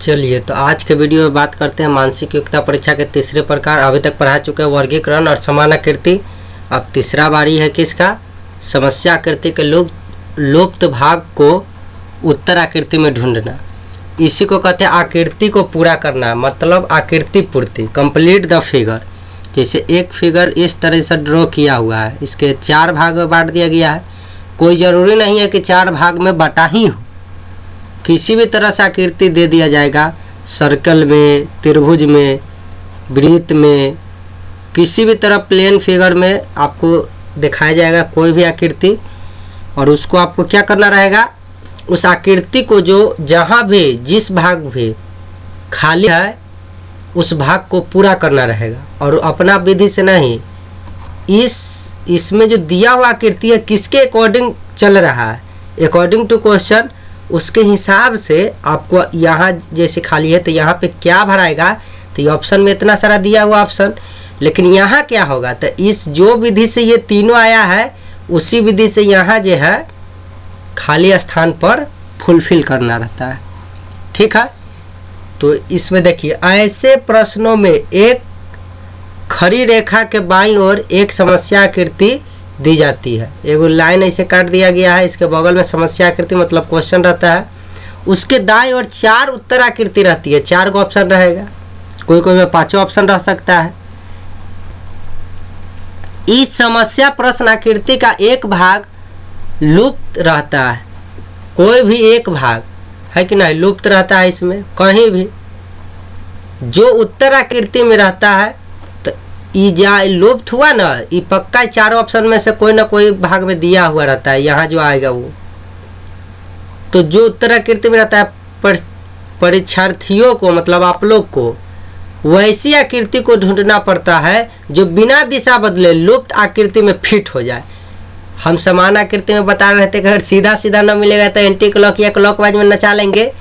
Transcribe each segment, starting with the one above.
चलिए तो आज के वीडियो में बात करते हैं मानसिक योग्यता परीक्षा के तीसरे प्रकार। अभी तक पढ़ा चुके हैं वर्गीकरण और समान आकृति। अब तीसरा बारी है किसका? समस्या आकृति के लुप्त भाग को उत्तर आकृति में ढूंढना। इसी को कहते हैं आकृति को पूरा करना, मतलब आकृति पूर्ति, कंप्लीट द फिगर। जैसे एक फिगर इस तरह से ड्रॉ किया हुआ है, इसके 4 भाग में बांट दिया गया है। कोई ज़रूरी नहीं है कि 4 भाग में बटा ही हो, किसी भी तरह से आकृति दे दिया जाएगा। सर्कल में, त्रिभुज में, वृत्त में, किसी भी तरह प्लेन फिगर में आपको दिखाया जाएगा कोई भी आकृति। और उसको आपको क्या करना रहेगा, उस आकृति को जो जहाँ भी जिस भाग भी खाली है उस भाग को पूरा करना रहेगा। और अपना विधि से नहीं, इसमें जो दिया हुआ आकृति है किसके अकॉर्डिंग चल रहा है, अकॉर्डिंग टू क्वेश्चन, उसके हिसाब से आपको यहाँ जैसे खाली है तो यहाँ पे क्या भराएगा। तो ये ऑप्शन में इतना सारा दिया हुआ ऑप्शन, लेकिन यहाँ क्या होगा, तो इस जो विधि से ये तीनों आया है उसी विधि से यहाँ जो है खाली स्थान पर फुलफिल करना रहता है। ठीक है, तो इसमें देखिए ऐसे प्रश्नों में एक खड़ी रेखा के बाईं ओर एक समस्या आकृति दी जाती है। एगो लाइन ऐसे काट दिया गया है, इसके बगल में समस्या आकृति मतलब क्वेश्चन रहता है। उसके दाईं ओर 4 उत्तर आकृति रहती है, 4 को ऑप्शन रहेगा, कोई कोई में 5 ऑप्शन रह सकता है। इस समस्या प्रश्न आकृति का एक भाग लुप्त रहता है, कोई भी एक भाग है कि नहीं लुप्त रहता है। इसमें कहीं भी जो उत्तर आकृति में रहता है तो ये लुप्त हुआ ना, ये पक्का 4 ऑप्शन में से कोई ना कोई भाग में दिया हुआ रहता है। यहाँ जो आएगा वो तो जो उत्तर आकृति में रहता है, परीक्षार्थियों को मतलब आप लोग को वैसी आकृति को ढूंढना पड़ता है जो बिना दिशा बदले लुप्त आकृति में फिट हो जाए। हम समान आकृति में बता रहे थे कि अगर सीधा सीधा न मिलेगा तो एंटी क्लॉक या क्लॉकवाइज में नचा लेंगे,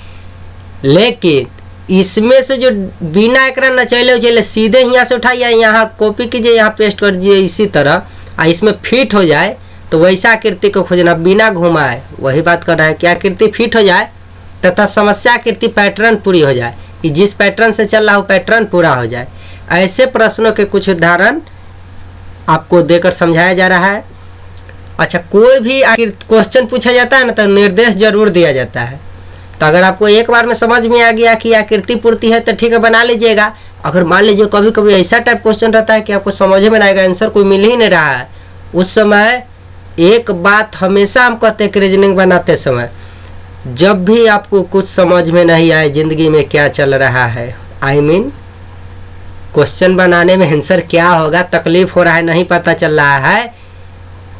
लेकिन इसमें से जो बिना एकरा नचैले उचैले सीधे यहाँ से उठाइए, यहाँ कॉपी कीजिए, यहाँ पेस्ट कर दीजिए, इसी तरह इसमें फिट हो जाए तो वैसा आकृति को खोजना बिना घुमाए। वही बात कर रहा है कि आकृति फिट हो जाए तथा समस्या आकृति पैटर्न पूरी हो जाए, जिस पैटर्न से चल रहा हो पैटर्न पूरा हो जाए। ऐसे प्रश्नों के कुछ उदाहरण आपको देकर समझाया जा रहा है। अच्छा, कोई भी क्वेश्चन पूछा जाता है ना तो निर्देश जरूर दिया जाता है। तो अगर आपको एक बार में समझ में आ गया कि आकृति पूर्ति है तो ठीक है, बना लीजिएगा। अगर मान लीजिए कभी कभी ऐसा टाइप क्वेश्चन रहता है कि आपको समझ में आएगा, आंसर कोई मिल ही नहीं रहा है, उस समय एक बात हमेशा हम कहते हैं कि रीजनिंग बनाते समय जब भी आपको कुछ समझ में नहीं आए ज़िंदगी में क्या चल रहा है, क्वेश्चन बनाने में आंसर क्या होगा, तकलीफ हो रहा है, नहीं पता चल रहा है,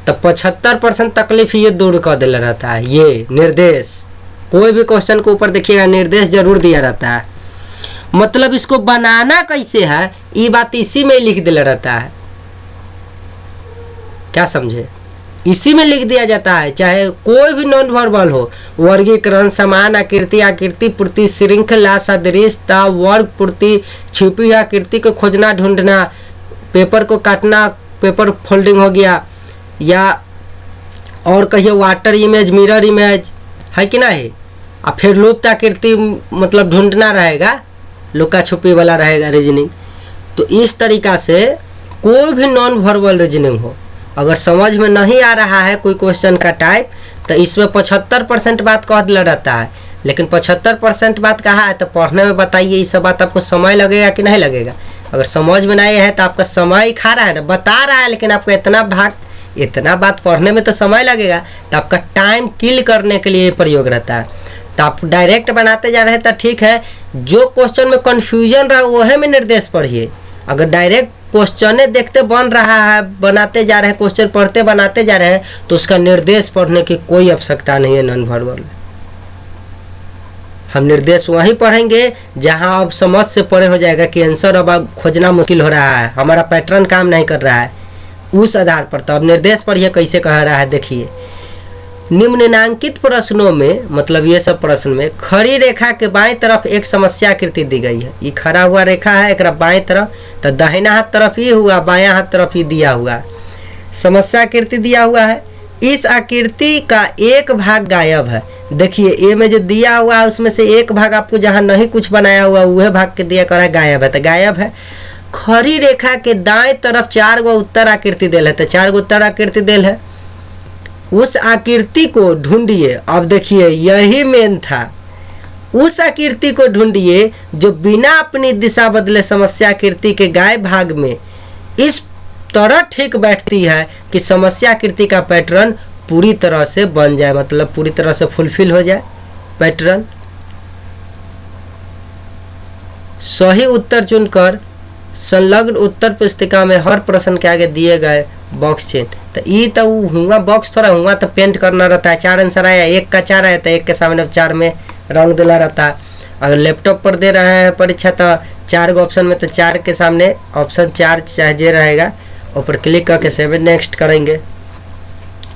तो 75% तकलीफ ये दूर कर दिया रहता है। ये निर्देश कोई भी क्वेश्चन के ऊपर देखिएगा निर्देश जरूर दिया रहता है। मतलब इसको बनाना कैसे है ये बात इसी में लिख दिया रहता है। क्या समझे, इसी में लिख दिया जाता है। चाहे कोई भी नॉन वर्बल हो, वर्गीकरण, समान आकृति, आकृति पूर्ति, श्रृंखला, सदृशता, वर्ग पूर्ति, छिपी आकृति को खोजना ढूंढना, पेपर को काटना, पेपर फोल्डिंग हो गया, या और कहिए वाटर इमेज, मिरर इमेज, है कि नहीं। और फिर लुप्त आकृति मतलब ढूंढना रहेगा, लुका छुपी वाला रहेगा रीजनिंग। तो इस तरीका से कोई भी नॉन वर्बल रीजनिंग हो, अगर समझ में नहीं आ रहा है कोई क्वेश्चन का टाइप, तो इसमें 75% बात कह दिया रहता है। लेकिन 75% बात कहा है तो पढ़ने में बताइए, ये सब बात आपको समय लगेगा कि नहीं लगेगा। अगर समझ में नहीं है तो आपका समय खा रहा है ना, बता रहा है, लेकिन आपको इतना बात पढ़ने में तो समय लगेगा। तो आपका टाइम किल करने के लिए प्रयोग रहता है। तो आप डायरेक्ट बनाते जा रहे हैं तो ठीक है, जो क्वेश्चन में कन्फ्यूजन रहा वही में निर्देश पढ़िए। अगर डायरेक्ट क्वेश्चन देखते बन रहा है, बनाते जा रहे हैं, क्वेश्चन पढ़ते बनाते जा रहे हैं, तो उसका निर्देश पढ़ने की कोई आवश्यकता नहीं है नॉन वर्बल। हम निर्देश वहीं पढ़ेंगे जहां अब समझ से परे हो जाएगा कि आंसर अब खोजना मुश्किल हो रहा है, हमारा पैटर्न काम नहीं कर रहा है, उस आधार पर। तो अब निर्देश पढ़िए कैसे कह रहा है। देखिए, निम्नांकित प्रश्नों में मतलब ये सब प्रश्न में खड़ी रेखा के बाएं तरफ एक समस्या आकृति दी गई है। ये खड़ा हुआ रेखा है, एक बाएं तरफ, तो दाहिना हाथ तरफ ही हुआ, बायां हाथ तरफ ही दिया हुआ समस्या आकृति दिया हुआ है। इस आकृति का एक भाग गायब है, देखिए ए में जो दिया हुआ है उसमें से एक भाग आपको जहाँ नहीं कुछ बनाया हुआ वह भाग के दिया करा गायब है, तो गायब है। खड़ी रेखा के दाएं तरफ 4 गो उत्तर आकृति देल है, तो 4 गो उत्तर आकृति देल है। उस आकृति को ढूंढिए। अब देखिए यही मेन था, उस आकृति को ढूंढिए जो बिना अपनी दिशा बदले समस्या आकृति के गायब भाग में इस तरह ठीक बैठती है कि समस्या आकृति का पैटर्न पूरी तरह से बन जाए, मतलब पूरी तरह से फुलफिल हो जाए पैटर्न। सही उत्तर चुनकर संलग्न उत्तर पुस्तिका में हर प्रश्न के आगे दिए गए बॉक्स चिन्ह। तो ये तो हुआ बॉक्स थोड़ा हुआ तो पेंट करना रहता है। 4 आंसर आया, 1 का 4 आया तो 1 के सामने 4 में रंग दिला रहता है। अगर लैपटॉप पर दे रहे हैं परीक्षा तो 4 गो ऑप्शन में तो 4 के सामने ऑप्शन 4 चाहे रहेगा, ऊपर क्लिक करके सेव नेक्स्ट करेंगे।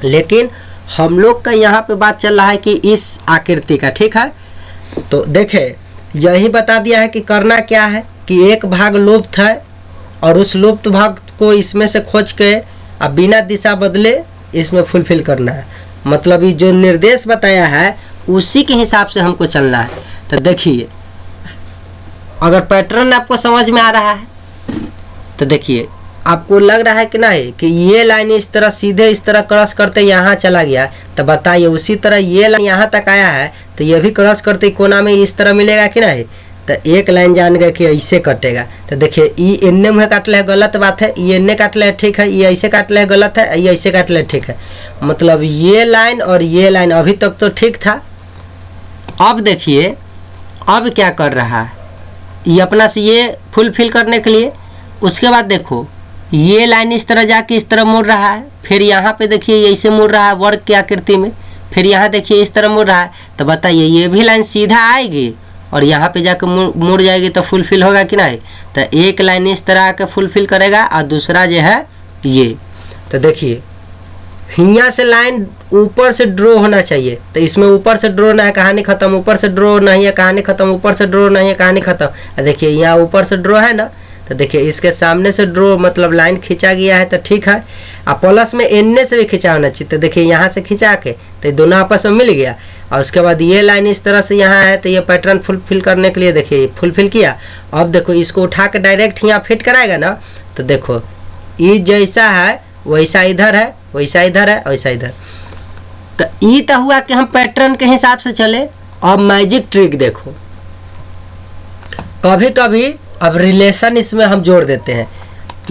लेकिन हम लोग का यहाँ पे बात चल रहा है कि इस आकृति का, ठीक है। तो देखे यही बता दिया है कि करना क्या है कि एक भाग लुप्त है और उस लुप्त भाग को इसमें से खोज के अब बिना दिशा बदले इसमें फुलफिल करना है। मतलब ये जो निर्देश बताया है उसी के हिसाब से हमको चलना है। तो देखिए अगर पैटर्न आपको समझ में आ रहा है तो देखिए आपको लग रहा है कि नहीं कि ये लाइन इस तरह सीधे इस तरह क्रॉस करते यहाँ चला गया, तो बताइए उसी तरह ये लाइन यहाँ तक आया है तो ये भी क्रॉस करते कोना में इस तरह मिलेगा कि नहीं। तो एक लाइन जान गए कि ऐसे कटेगा। तो देखिए ये इन्ने मुँह काट ले गलत बात है, ये इन्ने काट ले ठीक है, ये ऐसे काट ले गलत है, ये ऐसे काट ले ठीक है। मतलब ये लाइन और ये लाइन अभी तक तो ठीक था। अब देखिए अब क्या कर रहा है ये अपना से ये फुलफिल करने के लिए। उसके बाद देखो ये लाइन इस तरह जाके इस तरह मुड़ रहा है, फिर यहाँ पे देखिए ऐसे मुड़ रहा है वर्ग की आकृति में, फिर यहाँ देखिए इस तरह मुड़ रहा है। तो बताइए ये भी लाइन सीधा आएगी और यहाँ पे जाकर मुड़ जाएगी तो फुलफिल होगा कि नहीं। तो एक लाइन इस तरह आके फुलफिल करेगा और दूसरा जो है ये। तो देखिए यहाँ से लाइन ऊपर से ड्रॉ होना चाहिए, तो इसमें ऊपर से ड्रॉ ना है कहानी खत्म, ऊपर से ड्रॉ नहीं है कहानी खत्म, ऊपर से ड्रॉ नहीं है कहानी खत्म। देखिए यहाँ ऊपर से ड्रॉ है ना, तो देखिए इसके सामने से ड्रॉ मतलब लाइन खींचा गया है तो ठीक है। और प्लस में एन्ने से भी खींचा होना चाहिए। तो देखिए यहाँ से खींचा के तो दोनों आपस में मिल गया और उसके बाद ये लाइन इस तरह से यहाँ है तो ये पैटर्न फुलफिल करने के लिए देखिए फुलफिल किया। अब देखो इसको उठा के डायरेक्ट यहाँ फिट कराएगा ना, तो देखो ये जैसा है वैसा इधर है, वैसा इधर है, वैसा इधर। तो ये तो हुआ कि हम पैटर्न के हिसाब से चले। अब मैजिक ट्रिक देखो, कभी कभी अब रिलेशन इसमें हम जोड़ देते हैं।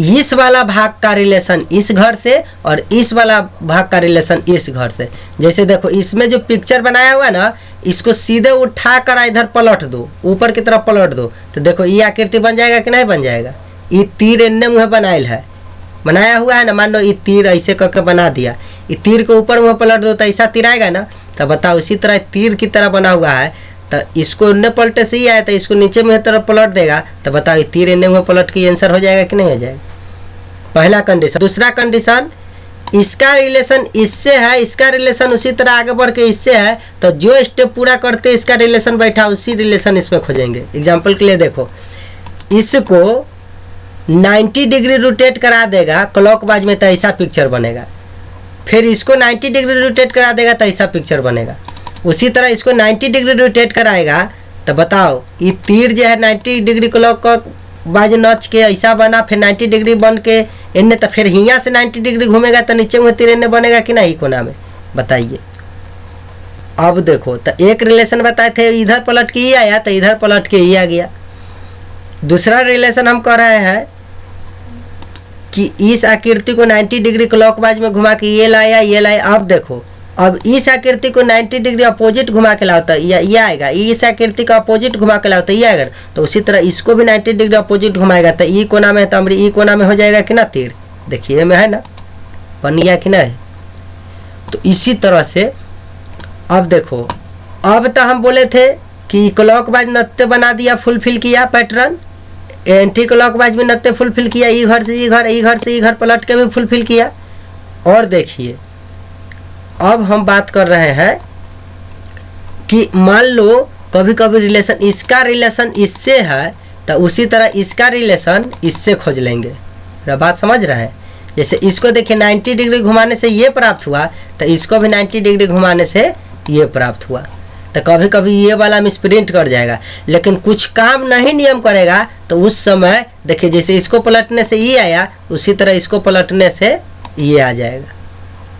इस वाला भाग का रिलेशन इस घर से और इस वाला भाग का रिलेशन इस घर से। जैसे देखो इसमें जो पिक्चर बनाया हुआ है ना, इसको सीधे उठा कर इधर पलट दो, ऊपर की तरफ पलट दो, तो देखो ये आकृति बन जाएगा कि नहीं बन जाएगा। ये तीर एन्ने मुँह बनाइल है, बनाया हुआ है ना, मान लो ये तीर ऐसे करके बना दिया, ये तीर को ऊपर मुँह पलट दो तो ऐसा तीर आएगा ना। तो बताओ इसी तरह तीर की तरह बना हुआ है, तो इसको उन्ने पलटे से ही आया तो इसको नीचे में तरफ पलट देगा। तो बताओ ये तीर इन्ने मुँह पलट के आंसर हो जाएगा कि नहीं हो जाएगा। पहला कंडीशन। दूसरा कंडीशन, इसका रिलेशन इससे है, इसका रिलेशन उसी तरह आगे बढ़ के इससे है, तो जो स्टेप पूरा करते इसका रिलेशन बैठा उसी रिलेशन इसमें खोजेंगे। एग्जाम्पल के लिए देखो इसको 90 डिग्री रोटेट करा देगा क्लॉकवाइज में तो ऐसा पिक्चर बनेगा, फिर इसको 90 डिग्री रोटेट करा देगा तो ऐसा पिक्चर बनेगा। उसी तरह इसको 90 डिग्री रोटेट कराएगा तो बताओ ये तीर जो है 90 डिग्री क्लॉकवाइज नच के ऐसा बना, फिर 90 डिग्री बन के इन्ने, तो फिर यहाँ से 90 डिग्री घूमेगा तो नीचे में तीर इन्ने बनेगा कि नहीं कोना में, बताइए। अब देखो तो एक रिलेशन बताए थे इधर पलट के ही आया तो इधर पलट के ही आ गया। दूसरा रिलेशन हम कह रहे हैं कि इस आकृति को 90 डिग्री क्लॉकवाइज में घुमा के ये लाया ये लाया। अब देखो अब इस आकृति को 90 डिग्री अपोजिट घुमा के लाओ तो ये आएगा, इस आकृति का अपोजिट घुमा के लाओ तो ये आएगा। तो उसी तरह इसको भी 90 डिग्री अपोजिट घुमाएगा तो ई कोना में, तो हमारी ई कोना में हो जाएगा कि ना तीर। देखिए में है ना, बन गया कि नहीं। तो इसी तरह से अब देखो, अब तो हम बोले थे कि क्लॉकवाइज नत्ते बना दिया, फुलफिल किया पैटर्न, एंटी क्लॉकवाइज में नत्ते फुलफिल किया, ई घर से ई घर, ई घर से ई घर पलट के भी फुलफिल किया। और देखिए अब हम बात कर रहे हैं कि मान लो कभी कभी रिलेशन इसका रिलेशन इससे है तो उसी तरह इसका रिलेशन इससे खोज लेंगे। मेरा बात समझ रहे हैं। जैसे इसको देखिए 90 डिग्री घुमाने से ये प्राप्त हुआ तो इसको भी 90 डिग्री घुमाने से ये प्राप्त हुआ। तो कभी कभी ये वाला मिसप्रिंट कर जाएगा, लेकिन कुछ काम नहीं नियम करेगा तो उस समय देखिए जैसे इसको पलटने से ये आया उसी तरह इसको पलटने से ये आ जाएगा।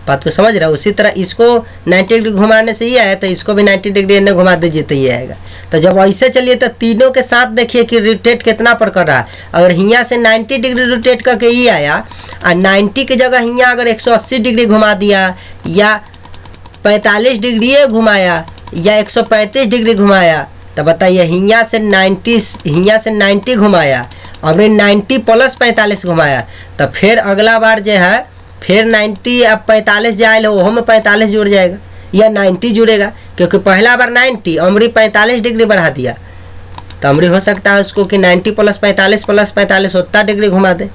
बात को समझ रहा है? उसी तरह इसको 90 डिग्री घुमाने से ये आया तो इसको भी 90 डिग्री इन्हें घुमा दीजिए तो ये आएगा। तो जब ऐसे चलिए तो तीनों के साथ देखिए कि रोटेट कितना पर कर रहा है। अगर यहाँ से 90 डिग्री रोटेट करके ये आया और 90 की जगह यहाँ अगर 180 डिग्री घुमा दिया या 45 डिग्री घुमाया या 135 डिग्री घुमाया तो बताइए यहाँ से 90 घुमाया और 90 प्लस 45 घुमाया तो फिर अगला बार जो है फिर 90 अब 45 जाए वो में 45 जुड़ जाएगा या 90 जुड़ेगा, क्योंकि पहला बार 90 अमरी 45 डिग्री बढ़ा दिया तो अमरी हो सकता है उसको कि 90 प्लस 45 उतना डिग्री घुमा दे।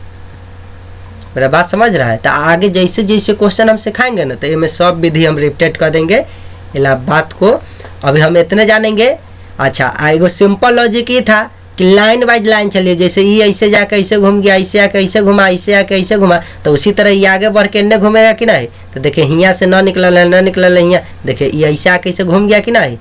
मेरा बात समझ रहा है? तो आगे जैसे जैसे क्वेश्चन हम सिखाएंगे ना तो इसमें सब विधि हम रिपीट कर देंगे इला बात को। अभी हम इतने जानेंगे। अच्छा, एगो सिंपल लॉजिक ये था कि लाइन वाइज लाइन चलिए, जैसे ये ऐसे जाके ऐसे घूम गया, ऐसे आके ऐसे घुमा, ऐसे आके ऐसे घुमा, तो उसी तरह ये आगे बढ़ के इन्हें घूमेगा कि नहीं। तो देखिए यहाँ से न निकल यहाँ, देखिए ये ऐसे आके ऐसे घूम गया कि नहीं।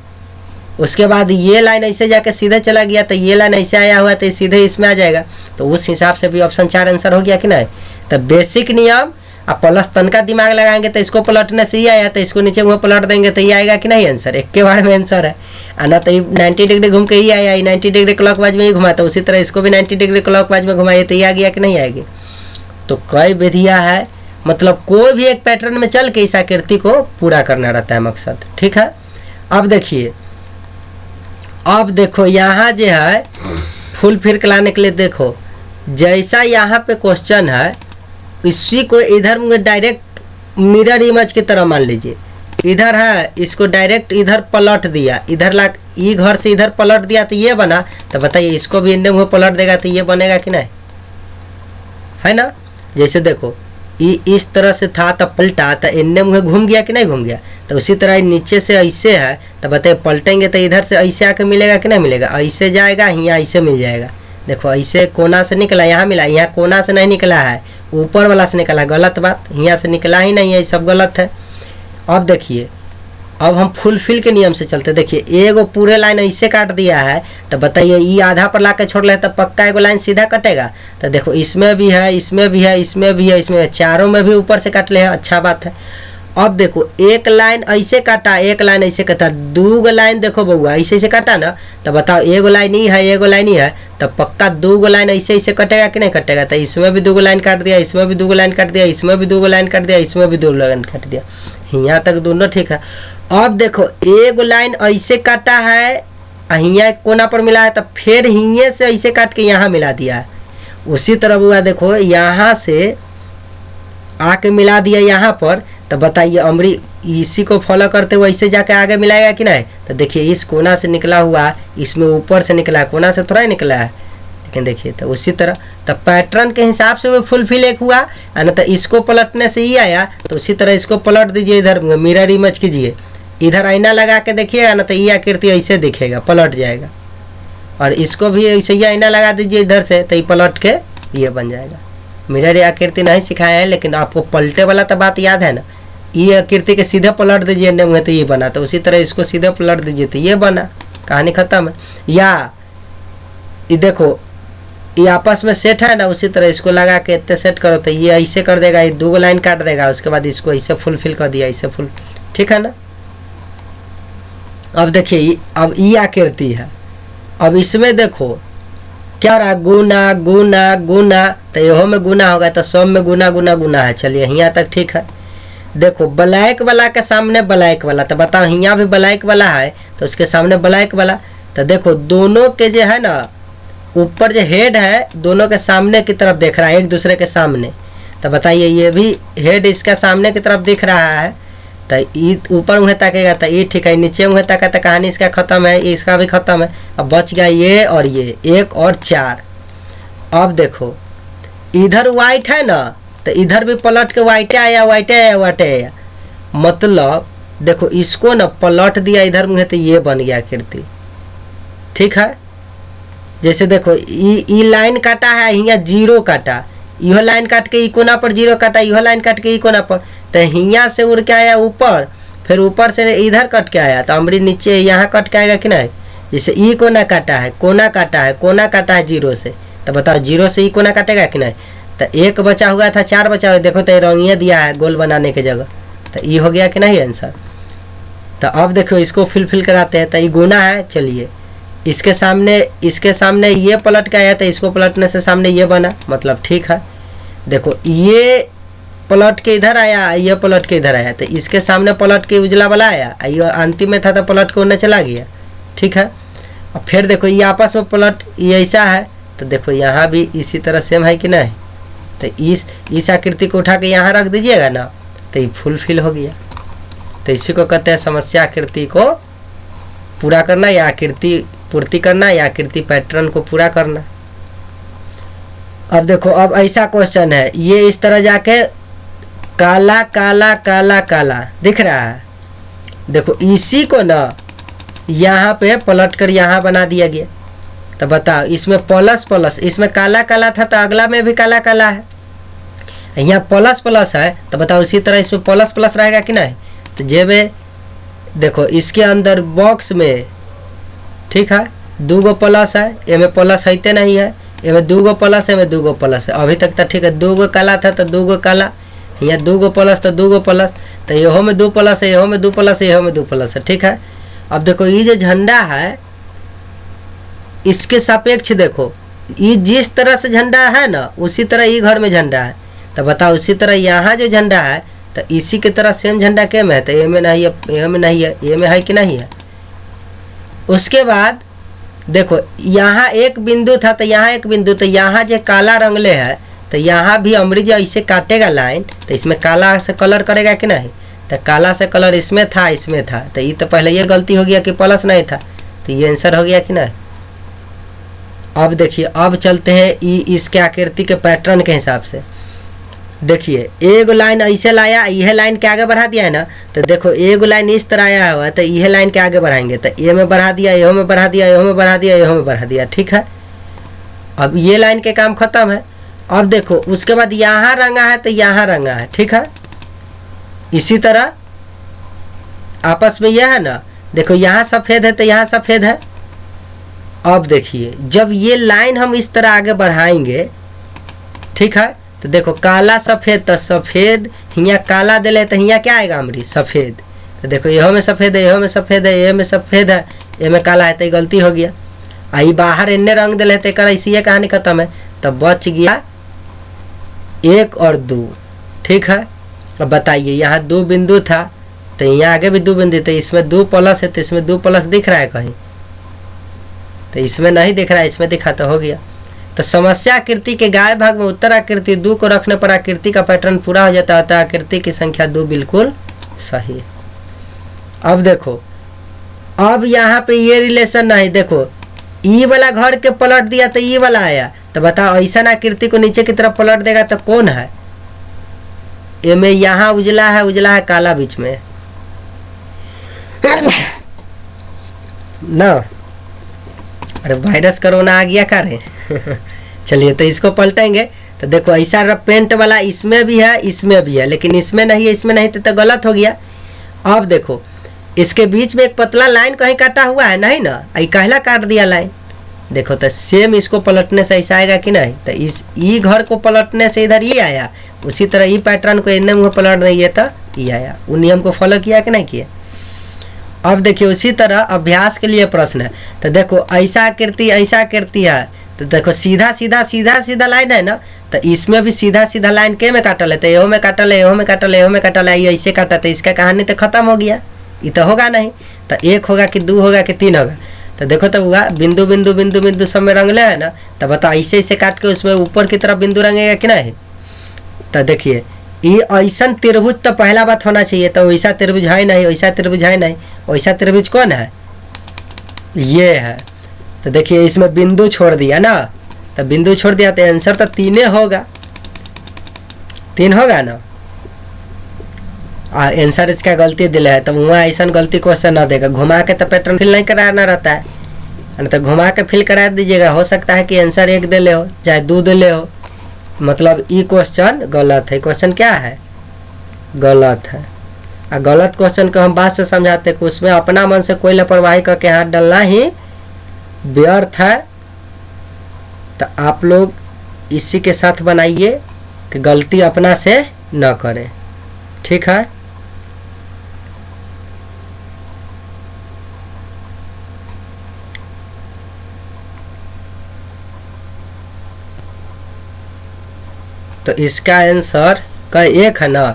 उसके बाद ये लाइन ऐसे जाके सीधे चला गया तो ये लाइन ऐसे आया हुआ तो सीधे इसमें आ जाएगा। तो उस हिसाब से भी ऑप्शन 4 आंसर हो गया कि नहीं। तो बेसिक नियम अब प्लस तन का दिमाग लगाएंगे तो इसको पलटने से ही आया तो इसको नीचे मुँह पलट देंगे तो ये आएगा कि नहीं आंसर। एक के बार में आंसर है। ना तो 90 डिग्री घूम के ही आया, 90 डिग्री क्लॉकवाइज में ही घुमा तो उसी तरह इसको भी 90 डिग्री क्लॉकवाइज में घुमाइए तो ये आ गया कि नहीं आएगी। तो कई विधियाँ है, मतलब कोई भी एक पैटर्न में चल के इस आकृति को पूरा करना रहता है मकसद। ठीक है। अब देखिए, अब देखो यहाँ जो है फुल फिर के लाने के लिए देखो जैसा यहाँ पे क्वेश्चन है इसी को इधर मुझे डायरेक्ट मिरर इमेज की तरह मान लीजिए। इधर है, इसको डायरेक्ट इधर पलट दिया, इधर ला ये घर से इधर पलट दिया तो ये बना। तो बताइए इसको भी इन्हें मुँह पलट देगा तो ये बनेगा कि नहीं, है ना। जैसे देखो ये इस तरह से था तो पलटा तो इन्हें मुँह घूम गया कि नहीं घूम गया। तो उसी तरह नीचे से ऐसे है तो बताइए पलटेंगे तो इधर से ऐसे आके मिलेगा कि नहीं मिलेगा। ऐसे जाएगा यहाँ ऐसे मिल जाएगा। देखो ऐसे कोना से निकला यहाँ मिला, यहाँ कोना से नहीं निकला है, ऊपर वाला से निकला। गलत बात, यहाँ से निकला ही नहीं है, ये सब गलत है। अब देखिए, अब हम फुल फिल के नियम से चलते। देखिए एगो पूरे लाइन ऐसे काट दिया है तो बताइए ये आधा पर ला के छोड़ ले तो पक्का एगो लाइन सीधा कटेगा। तो देखो इसमें भी है, इसमें भी है, इसमें भी है, इसमें चारों में भी ऊपर से काट ले है। अच्छा बात है। अब देखो एक लाइन ऐसे काटा, एक लाइन ऐसे काटा, दो लाइन देखो बउआ ऐसे ऐसे काटा ना। तो बताओ एगो लाइन ही है, एगो लाइन ही है, तो पक्का 2 लाइन ऐसे ऐसे कटेगा कि नहीं कटेगा। तो इसमें भी 2 लाइन काट दिया, इसमें भी 2 लाइन काट दिया, इसमें भी 2 लाइन काट दिया, इसमें भी 2 लाइन काट दिया। यहाँ तक दोनों ठीक है। अब देखो एगो लाइन ऐसे काटा है, यहाँ कोना पर मिला है तो फिर हिये से ऐसे काट के यहाँ मिला दिया है। उसी तरह बुआ देखो यहाँ से आके मिला दिया यहाँ पर। तो बताइए अमरी इसी को फॉलो करते हुए ऐसे जाके आगे मिलाएगा कि नहीं। तो देखिए इस कोना से निकला हुआ, इसमें ऊपर से निकला है, कोना से थोड़ा ही निकला है, लेकिन देखिए तो उसी तरह तो पैटर्न के हिसाब से वो फुलफिल एक हुआ। ना तो इसको पलटने से ही आया तो उसी तरह इसको पलट दीजिए, इधर मिरर इमेज कीजिए, इधर आईना लगा के देखिएगा ना तो ये आकृति ऐसे दिखेगा, पलट जाएगा। और इसको भी ऐसे ही आईना लगा दीजिए इधर से तो ये पलट के ये बन जाएगा। मिरर आकृति नहीं सिखाया है लेकिन आपको पलटे वाला तो बात याद है ना। ये आकृति के सीधे पलट दीजिए मुँह तो ये बना, तो उसी तरह इसको सीधे पलट दीजिए तो ये बना, कहानी खत्म है। या ये देखो ये आपस में सेट है ना, उसी तरह इसको लगा के इतने सेट करो तो ये ऐसे कर देगा, ये 2 लाइन काट देगा, उसके बाद इसको ऐसे फुलफिल कर दिया, ऐसे फुल, ठीक है ना। अब देखिए अब ये आकृति है। अब इसमें देखो क्या रहा, गुना गुना गुना, तो यहो में गुना होगा तो सब में गुना गुना गुना है। चलिए यहाँ तक ठीक है। देखो ब्लैक वाला के सामने ब्लैक वाला, तो बताओ यहाँ भी ब्लैक वाला है तो उसके सामने ब्लैक वाला। तो देखो दोनों के जो है ना ऊपर जो हेड है दोनों के सामने की तरफ देख रहा है, एक दूसरे के सामने। तो बताइए ये भी हेड इसका सामने की तरफ दिख रहा है तो ये ऊपर मुँह ताकेगा तो ये ठीक है, नीचे मुँह ताका तो कहानी इसका ख़त्म है, इसका भी ख़त्म है। अब बच गया ये और ये, 1 और 4। अब देखो इधर वाइट है ना तो इधर भी पलट के वाइटे आया, वाइटे आया, वाइटे आया। मतलब देखो इसको ना पलट दिया इधर मुँह तो ये बन गया आकृति, ठीक है। जैसे देखो ये लाइन काटा है, यहाँ 0 काटा, यह लाइन काट के ई कोना पर 0 काटा, यह लाइन काट के ई कोना पर, तो हियाँ से उड़ के आया ऊपर फिर ऊपर से इधर कट के आया तो अमरी नीचे यहाँ कट के आएगा कि नहीं। जैसे ई कोना काटा है, कोना काटा है, कोना काटा है 0 से, तो बताओ 0 से ई कोना काटेगा कि नहीं। तो 1 बचा हुआ था, 4 बचा हुआ, देखो तो रंगिया दिया है गोल बनाने की जगह, तो ई हो गया कि नहीं आंसर। तो अब देखो इसको फिल कराते हैं। तो ये गुना है, चलिए इसके सामने ये पलट के आया, तो इसको पलटने से सामने ये बना, मतलब ठीक है। देखो ये पलट के इधर आया, ये पलट के इधर आया, तो इसके सामने पलट के उजला वाला आया, ये अंतिम में था तो पलट के उन्हें चला गया, ठीक है। और फिर देखो ये आपस में पलट ये ऐसा है, तो देखो यहाँ भी इसी तरह सेम है कि नहीं। तो इस आकृति को उठा के यहाँ रख दीजिएगा ना, तो ये फुलफिल हो गया। तो इसी को कहते हैं समस्या आकृति को पूरा करना, या आकृति पूर्ति करना, या आकृति पैटर्न को पूरा करना। अब देखो अब ऐसा क्वेश्चन है, ये इस तरह जाके काला काला काला काला दिख रहा है। देखो इसी को ना यहाँ पे पलट कर यहाँ बना दिया गया। तो बताओ इसमें प्लस प्लस, इसमें काला काला था तो अगला में भी काला काला है, यहाँ प्लस प्लस है, तो बताओ इसी तरह इसमें प्लस प्लस रहेगा कि नहीं। तो जब देखो इसके अंदर बॉक्स में, ठीक है, 2 गो प्लस है, एमे प्लस है नहीं है, एमे 2 गो प्लस है, एमे 2 गो प्लस है, अभी तक तो ठीक है। 2 गो काला था तो 2 गो काला, यहाँ 2 गो प्लस तो 2 गो प्लस, तो यहो में 2 प्लस है, यहो में 2 प्लस है, यहो में 2 प्लस है, ठीक है। अब देखो ये जो झंडा है इसके सापेक्ष देखो, ये जिस तरह से झंडा है ना उसी तरह ये घर में झंडा है। तो बताओ उसी तरह यहाँ जो झंडा है तो इसी की तरह सेम झंडा के में है, तो ए में नहीं है, ए में नहीं है, ए में है कि नहीं है। उसके बाद देखो यहाँ एक बिंदु था तो यहाँ एक बिंदु, तो यहाँ जो काला रंगले है तो यहाँ भी अमृत ऐसे काटेगा लाइन, तो इसमें काला से कलर करेगा कि नहीं। तो काला से कलर इसमें था, इसमें था, तो ये तो पहले ये गलती हो गया कि प्लस नहीं था, तो ये आंसर हो गया कि नहीं। अब देखिए अब चलते हैं इसके आकृति के पैटर्न के हिसाब से। देखिए एक लाइन ऐसे लाया, यह लाइन के आगे बढ़ा दिया है ना, तो देखो एक लाइन इस तरह आया हुआ है, तो यह लाइन के आगे बढ़ाएंगे, तो ए में बढ़ा दिया, यहो में बढ़ा दिया, यहो में बढ़ा दिया, यहो में बढ़ा दिया, ठीक है। अब ये लाइन के काम खत्म है। अब देखो उसके बाद यहाँ रंगा है तो यहाँ रंगा है, ठीक है। इसी तरह आपस में यह है ना, देखो यहाँ सफ़ेद है तो यहाँ सफ़ेद है। अब देखिए जब ये लाइन हम इस तरह आगे बढ़ाएंगे, ठीक है, तो देखो काला सफ़ेद, तो सफ़ेद हियाँ काला दिले तो हियाँ क्या आएगा हमारी सफ़ेद। तो देखो यहो में सफ़ेद है, यहो में सफ़ेद है, ये में सफ़ेद है, ये में काला है, तो गलती हो गया। आई बाहर इन्ने रंग दिले तो कर इसी कहानी खत्म है। तो बच गया 1 और 2, ठीक है। अब बताइए यहाँ 2 बिंदु था तो यहाँ आगे भी 2 बिंदु थे, इसमें 2 प्लस है तो इसमें 2 प्लस दिख रहा है कहीं, तो इसमें नहीं दिख रहा है, इसमें दिखा तो हो गया। तो समस्या आकृति के गाय भाग में उत्तर आकृति 2 को रखने पर आकृति का पैटर्न पूरा हो जाता है, अतः आकृति की संख्या 2 बिल्कुल सही। अब देखो अब यहाँ पे ये रिलेशन नहीं, देखो ई वाला घर के पलट दिया तो ई वाला आया, तो बताओ ऐसा आकृति को नीचे की तरफ पलट देगा तो कौन है। ए में यहाँ उजला है काला बीच में ना, अरे वायरस कोरोना आ गया का रे। चलिए तो इसको पलटेंगे। तो देखो ऐसा पेंट वाला इसमें भी है, इसमें भी है, लेकिन इसमें नहीं है, इसमें नहीं तो गलत हो गया। अब देखो इसके बीच में एक पतला लाइन कहीं काटा हुआ है नहीं ना, आई कहला काट दिया लाइन। देखो तो सेम इसको पलटने से ऐसा आएगा कि नहीं। तो इस ई घर को पलटने से इधर ये आया, उसी तरह ई पैटर्न को इन्हें मुँह पलट दिए तो ये आया। उन नियम को फॉलो किया कि नहीं किया। अब देखिए उसी तरह अभ्यास के लिए प्रश्न है। तो देखो ऐसा आकृति है, तो देखो सीधा सीधा सीधा सीधा लाइन है ना, तो इसमें भी सीधा सीधा लाइन के में काटल है, तो एहो में काटल है, एहो में काटल है, एहो में काटल है, ये ऐसे काटा, तो इसका कहानी तो खत्म हो गया। ये तो होगा नहीं, तो 1 होगा कि 2 होगा कि 3 होगा। तो देखो तब हुआ बिंदु बिंदु बिंदु बिंदु सब में रंगले है ना, तो बताओ ऐसे ऐसे काट के उसमें ऊपर की तरफ बिंदु रंगेगा कि नहीं। तो देखिए ये ऐसा त्रिभुज तो पहला बात होना चाहिए, तो वैसा त्रिभुज है नहीं, वैसा त्रिभुज है नहीं, वैसा त्रिभुज कौन है, ये है। तो देखिए इसमें बिंदु छोड़ दिया ना, तो बिंदु छोड़ दिया तो आंसर तो 3 होगा, 3 होगा ना। आंसर इसका गलती दिला है, तो वहाँ ऐसा गलती क्वेश्चन ना देगा। घुमा के तो पैटर्न फिल नहीं कराना रहता है, तो घुमा के फिल करा दीजिएगा। हो सकता है कि आंसर 1 दे ले हो चाहे 2 दे ले हो, मतलब ये क्वेश्चन गलत है। क्वेश्चन क्या है, गलत है। और गलत क्वेश्चन को हम बात से समझाते कि उसमें अपना मन से कोई लापरवाही करके हाथ डालना ही व्यर्थ है। तो आप लोग इसी के साथ बनाइए कि गलती अपना से न करें, ठीक है। तो इसका आंसर का एक है ना,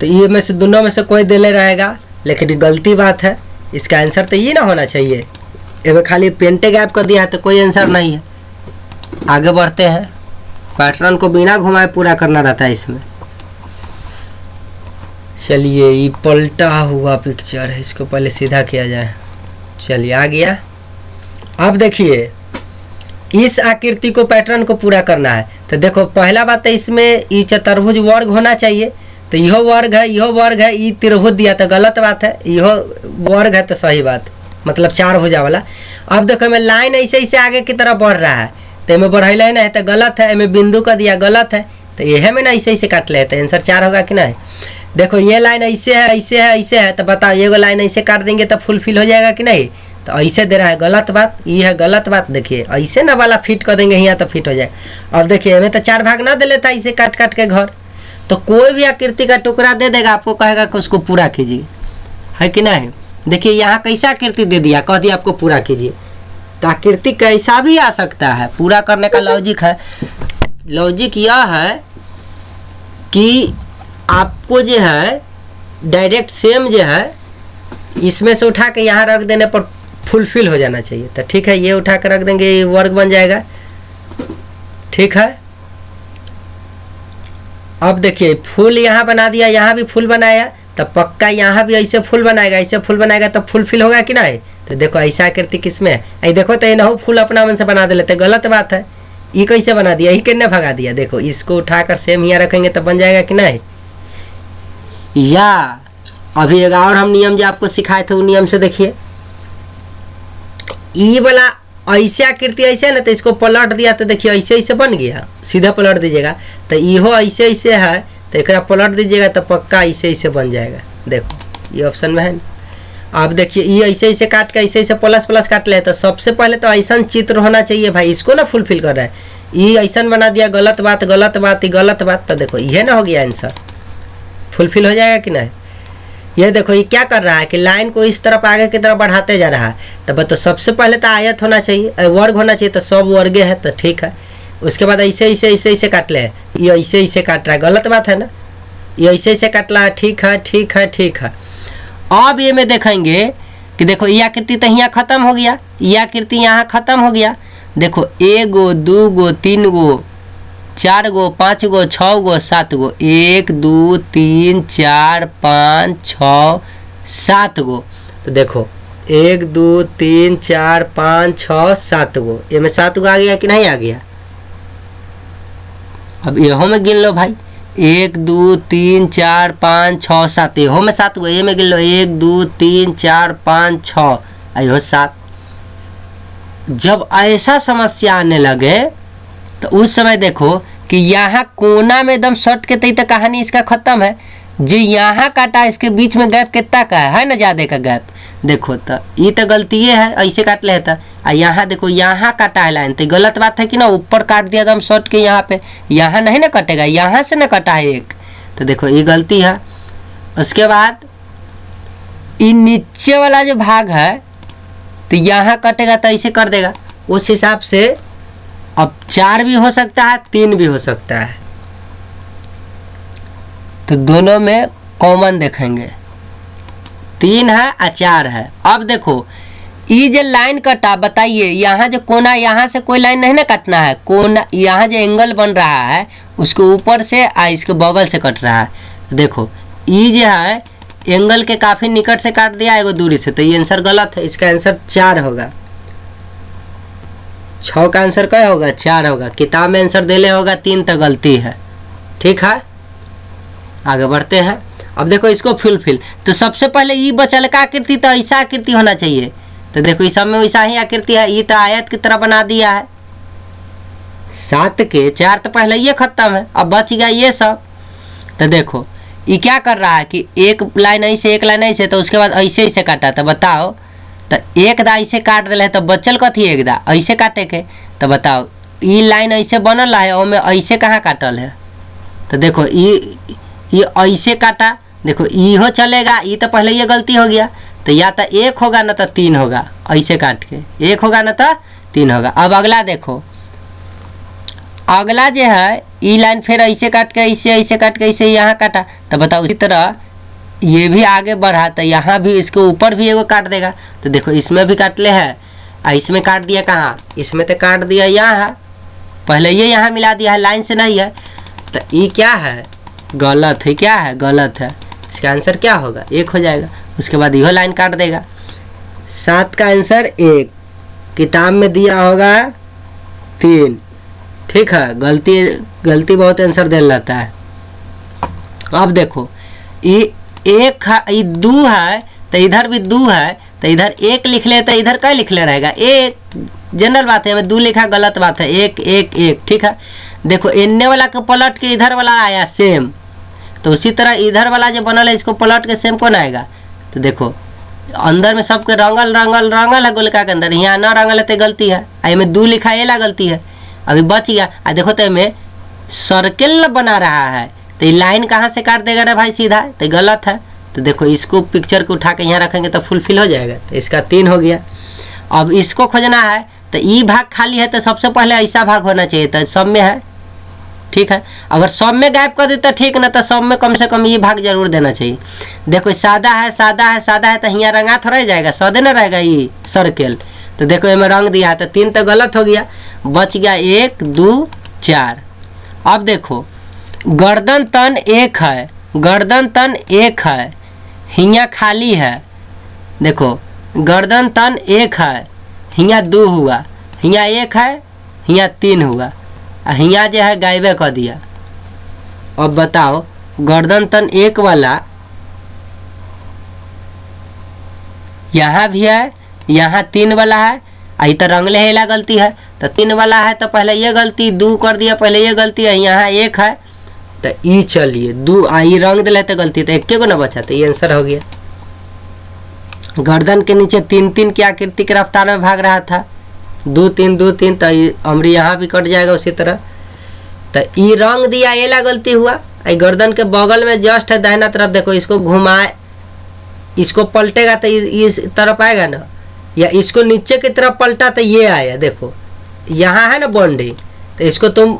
तो ये में से दोनों में से कोई दिले रहेगा, लेकिन गलती बात है। इसका आंसर तो ये ना होना चाहिए। ये खाली पेंटे गैप कर दिया है तो कोई आंसर नहीं है। आगे बढ़ते हैं। पैटर्न को बिना घुमाए पूरा करना रहता है इसमें। चलिए, ये पलटा हुआ पिक्चर है, इसको पहले सीधा किया जाए। चलिए आ गया। अब देखिए इस आकृति को पैटर्न को पूरा करना है। तो देखो पहला बात है इसमें ये चतुर्भुज वर्ग होना चाहिए। तो यह वर्ग है, यह वर्ग है, ये त्रिभुज दिया तो गलत बात है। यह वर्ग है तो सही बात, मतलब चार भुजा वाला। अब देखो मैं लाइन ऐसे ऐसे आगे की तरफ बढ़ रहा है, तो इनमें बढ़ैला है ना, तो गलत है। इनमें बिंदु का दिया गलत है, तो यह में ना ऐसे ऐसे काट लेते हैं, आंसर चार होगा कि नहीं। देखो ये लाइन ऐसे है, ऐसे है, ऐसे है, तो बताओ ये लाइन ऐसे काट देंगे तो फुलफिल हो जाएगा कि नहीं। तो ऐसे दे रहा है, गलत बात, ये है गलत बात। देखिए ऐसे ना वाला फिट कर देंगे यहाँ तो फिट हो जाए। अब देखिए हमें तो चार भाग ना दे लेता ऐसे काट काट के घर। तो कोई भी आकृति का टुकड़ा दे देगा, आपको कहेगा कि उसको पूरा कीजिए, है कि नहीं। देखिए यहाँ कैसा आकृति दे दिया, कह दिया आपको पूरा कीजिए। तो आकृति कैसा भी आ सकता है। पूरा करने का लॉजिक है, लॉजिक यह है कि आपको जो है डायरेक्ट सेम जो है इसमें से उठा के यहाँ रख देने पर फुलफिल हो जाना चाहिए। तो ठीक है, ये उठा के रख देंगे, ये वर्ग बन जाएगा, ठीक है। अब देखिए फूल यहाँ बना दिया, यहाँ भी फूल बनाया, तो पक्का यहाँ भी ऐसे फूल बनाएगा, ऐसे फूल बनाएगा तो फुलफिल होगा कि नहीं। तो देखो ऐसा आकृति किसमें है, देखो तो ये ना फूल अपना मन से बना दे लेते, गलत बात है। ये कैसे बना दिया, ये किसने भगा दिया। देखो इसको उठाकर सेम यहाँ रखेंगे तो बन जाएगा कि नहीं। या अभी एक और हम नियम जो आपको सिखाए थे वो नियम से देखिए, ई वाला ऐसे आकृति ऐसे ना, तो इसको पलट दिया तो देखिए ऐसे ऐसे बन गया, सीधा पलट दीजिएगा। तो इहो ऐसे ऐसे है, तो एक पलट दीजिएगा तो पक्का ऐसे ऐसे बन जाएगा। देखो ये ऑप्शन में है ना। आप देखिए ये ऐसे ऐसे काट के ऐसे ऐसे प्लस प्लस काट ले, तो सबसे पहले तो ऐसा चित्र होना चाहिए भाई, इसको ना फुलफिल कर रहा है। ये ऐसा बना दिया, गलत बात गलत बात गलत बात। तो देखो ये ना हो गया आंसर, फुलफिल हो जाएगा कि नहीं। ये देखो ये क्या कर रहा है कि लाइन को इस तरफ आगे की तरफ बढ़ाते जा रहा है। तो सबसे पहले तो आयत होना चाहिए, वर्ग होना चाहिए, तो सब वर्गे है तो ठीक है। उसके बाद ऐसे ऐसे ऐसे ऐसे काट ले, ये ऐसे ऐसे काट रहा है, गलत बात है ना। ये ऐसे ऐसे काट रहा है, ठीक है ठीक है ठीक है। अब ये में देखेंगे कि देखो ये आकृति तो यहाँ खत्म हो गया, ये आकृति यहाँ खत्म हो गया। देखो 1 गो 2 गो 3 गो 4 गो 5 गो 6 गो 7 गो, 1 2 3 4 5 6 7 गो। तो देखो 1 2 3 4 5 6 7 गो, ये में 7 गो आ गया कि नहीं आ गया। अब यहो में गिन लो भाई, 1 2 3 4 5 6 7, यहो में 7 गो, ये में गिन लो 1 2 3 4 5 6, यहो 7। जब ऐसा समस्या आने लगे तो उस समय देखो कि यहाँ कोना में एकदम शॉर्ट के तई तो कहानी इसका खत्म है। जो यहाँ काटा इसके बीच में गैप कितना का है ना, ज़्यादा का गैप। देखो तो ये तो गलती है, ऐसे काट ले था। यहाँ देखो यहाँ काटा है लाइन, तो गलत बात है कि ना, ऊपर काट दिया एकदम शॉर्ट के यहाँ पे, यहाँ नहीं ना कटेगा, यहाँ से ना कटा है एक। तो देखो ये गलती है। उसके बाद ये नीचे वाला जो भाग है तो यहाँ कटेगा तो ऐसे कर देगा। उस हिसाब से अब 4 भी हो सकता है, 3 भी हो सकता है। तो दोनों में कॉमन देखेंगे, 3 है और 4 है। अब देखो ये जो लाइन कटा, बताइए यहाँ जो कोना, यहाँ से कोई लाइन नहीं ना काटना है। कोना यहाँ जो एंगल बन रहा है उसके ऊपर से इसके बगल से कट रहा है। देखो ये जो है एंगल के काफ़ी निकट से काट दिया एगो दूरी से, तो ये आंसर गलत है। इसका आंसर 4 होगा। 6 का आंसर क्या होगा, 4 होगा। किताब में आंसर देले होगा 3, तो गलती है। ठीक है, आगे बढ़ते हैं। अब देखो इसको फुलफिल, तो सबसे पहले ये बचल का आकृति तो ऐसा आकृति होना चाहिए। तो देखो इस सब में वैसा ही आकृति है। ये तो आयत की तरह बना दिया है। 7 के 4 तो पहले ये खत्म है, अब बच गया ये सब। तो देखो ये क्या कर रहा है कि एक लाइन ऐसे एक लाइन ऐसे, तो उसके बाद ऐसे ऐसे काटा। तो बताओ, तो एक दा ऐसे काट दिले तो बचल कथी एक दा ऐसे काटे के। तो बताओ ये लाइन ऐसे बनल है और में ऐसे कहाँ काटल है। तो देखो ये ऐसे काटा, देखो इहो चलेगा, ये तो पहले ये गलती हो गया। तो या तो एक होगा ना तो तीन होगा, ऐसे काट के एक होगा ना तो तीन होगा। अब अगला देखो, अगला जो है ई लाइन फिर ऐसे काट के ऐसे ऐसे काट के ऐसे यहाँ काटा। तो बताओ उसी तरह ये भी आगे बढ़ा, तो यहाँ भी इसके ऊपर भी एगो काट देगा। तो देखो इसमें भी काट ले है, इसमें काट दिया कहाँ, इसमें तो काट दिया यहाँ, पहले ये यहाँ मिला दिया है, लाइन से नहीं है। तो ये क्या है, गलत है। क्या है, गलत है। इसका आंसर क्या होगा, एक हो जाएगा। उसके बाद यह लाइन काट देगा। 7 का आंसर 1, किताब में दिया होगा 3। ठीक है, गलती बहुत आंसर दे रहता है। अब देखो ये एक है, ये 2 है, तो इधर भी 2 है, तो इधर 1 लिख ले, तो इधर क्या लिख ले रहेगा 1। जनरल बात है, हमें 2 लिखा गलत बात है, 1 1 1। ठीक है, देखो एन्ने वाला को पलट के इधर वाला आया सेम, तो उसी तरह इधर वाला जो बनल है इसको पलट के सेम कौन आएगा। तो देखो अंदर में सबके रंगल रंगल रंगल है गोलका के अंदर, यहाँ ना रंगल है तो गलती है। में 2 लिखा ये ला गलती है, अभी बच गया। देखो तो में सर्किल बना रहा है, तो ये लाइन कहाँ से काट देगा रे भाई सीधा, तो गलत है। तो देखो इसको पिक्चर को उठा के यहाँ रखेंगे तो फुलफिल हो जाएगा। तो इसका 3 हो गया। अब इसको खोजना है, तो ये भाग खाली है, तो सबसे पहले ऐसा भाग होना चाहिए, तो सब में है। ठीक है, अगर सब में गायब कर देता ठीक ना, तो सब में कम से कम ये भाग जरूर देना चाहिए। देखो सादा है सादा है सादा है, तो यहाँ रंगा थोड़ा जाएगा, सौदे ना रहेगा ये सर्किल। तो देखो इसमें रंग दिया है, तो 3 तो गलत हो गया, बच गया 1 2 4। अब देखो गर्दन तन 1 है, गर्दन तन 1 है, हिया खाली है। देखो गर्दन तन 1 है, हिया 2 हुआ, हिया 1 है, हिया 3 हुआ, हिया जो है गायबे कर दिया। अब बताओ गर्दन तन 1 वाला यहाँ भी है, यहाँ 3 वाला है, आई तो रंगले हेला गलती है। तो 3 वाला है, तो पहले ये गलती 2 कर दिया, पहले ये गलती है, यहाँ 1 है, तो ई चलिए 2 आई रंग दिले तो गलती, तो 1 को ना बचा, तो ये आंसर हो गया। गर्दन के नीचे 3 3 की आकृति के रफ्तार में भाग रहा था, 2 3 2 3, तो अमरी यहाँ भी कट जाएगा उसी तरह। तो ई रंग दिया, ये ला गलती हुआ। गर्दन के बगल में जस्ट है दाहिना तरफ, देखो इसको घुमाए, इसको पलटेगा तो इस तरफ आएगा ना, या इसको नीचे की तरफ पलटा तो ये आया। देखो यहाँ है ना बॉन्डिंग, तो इसको तुम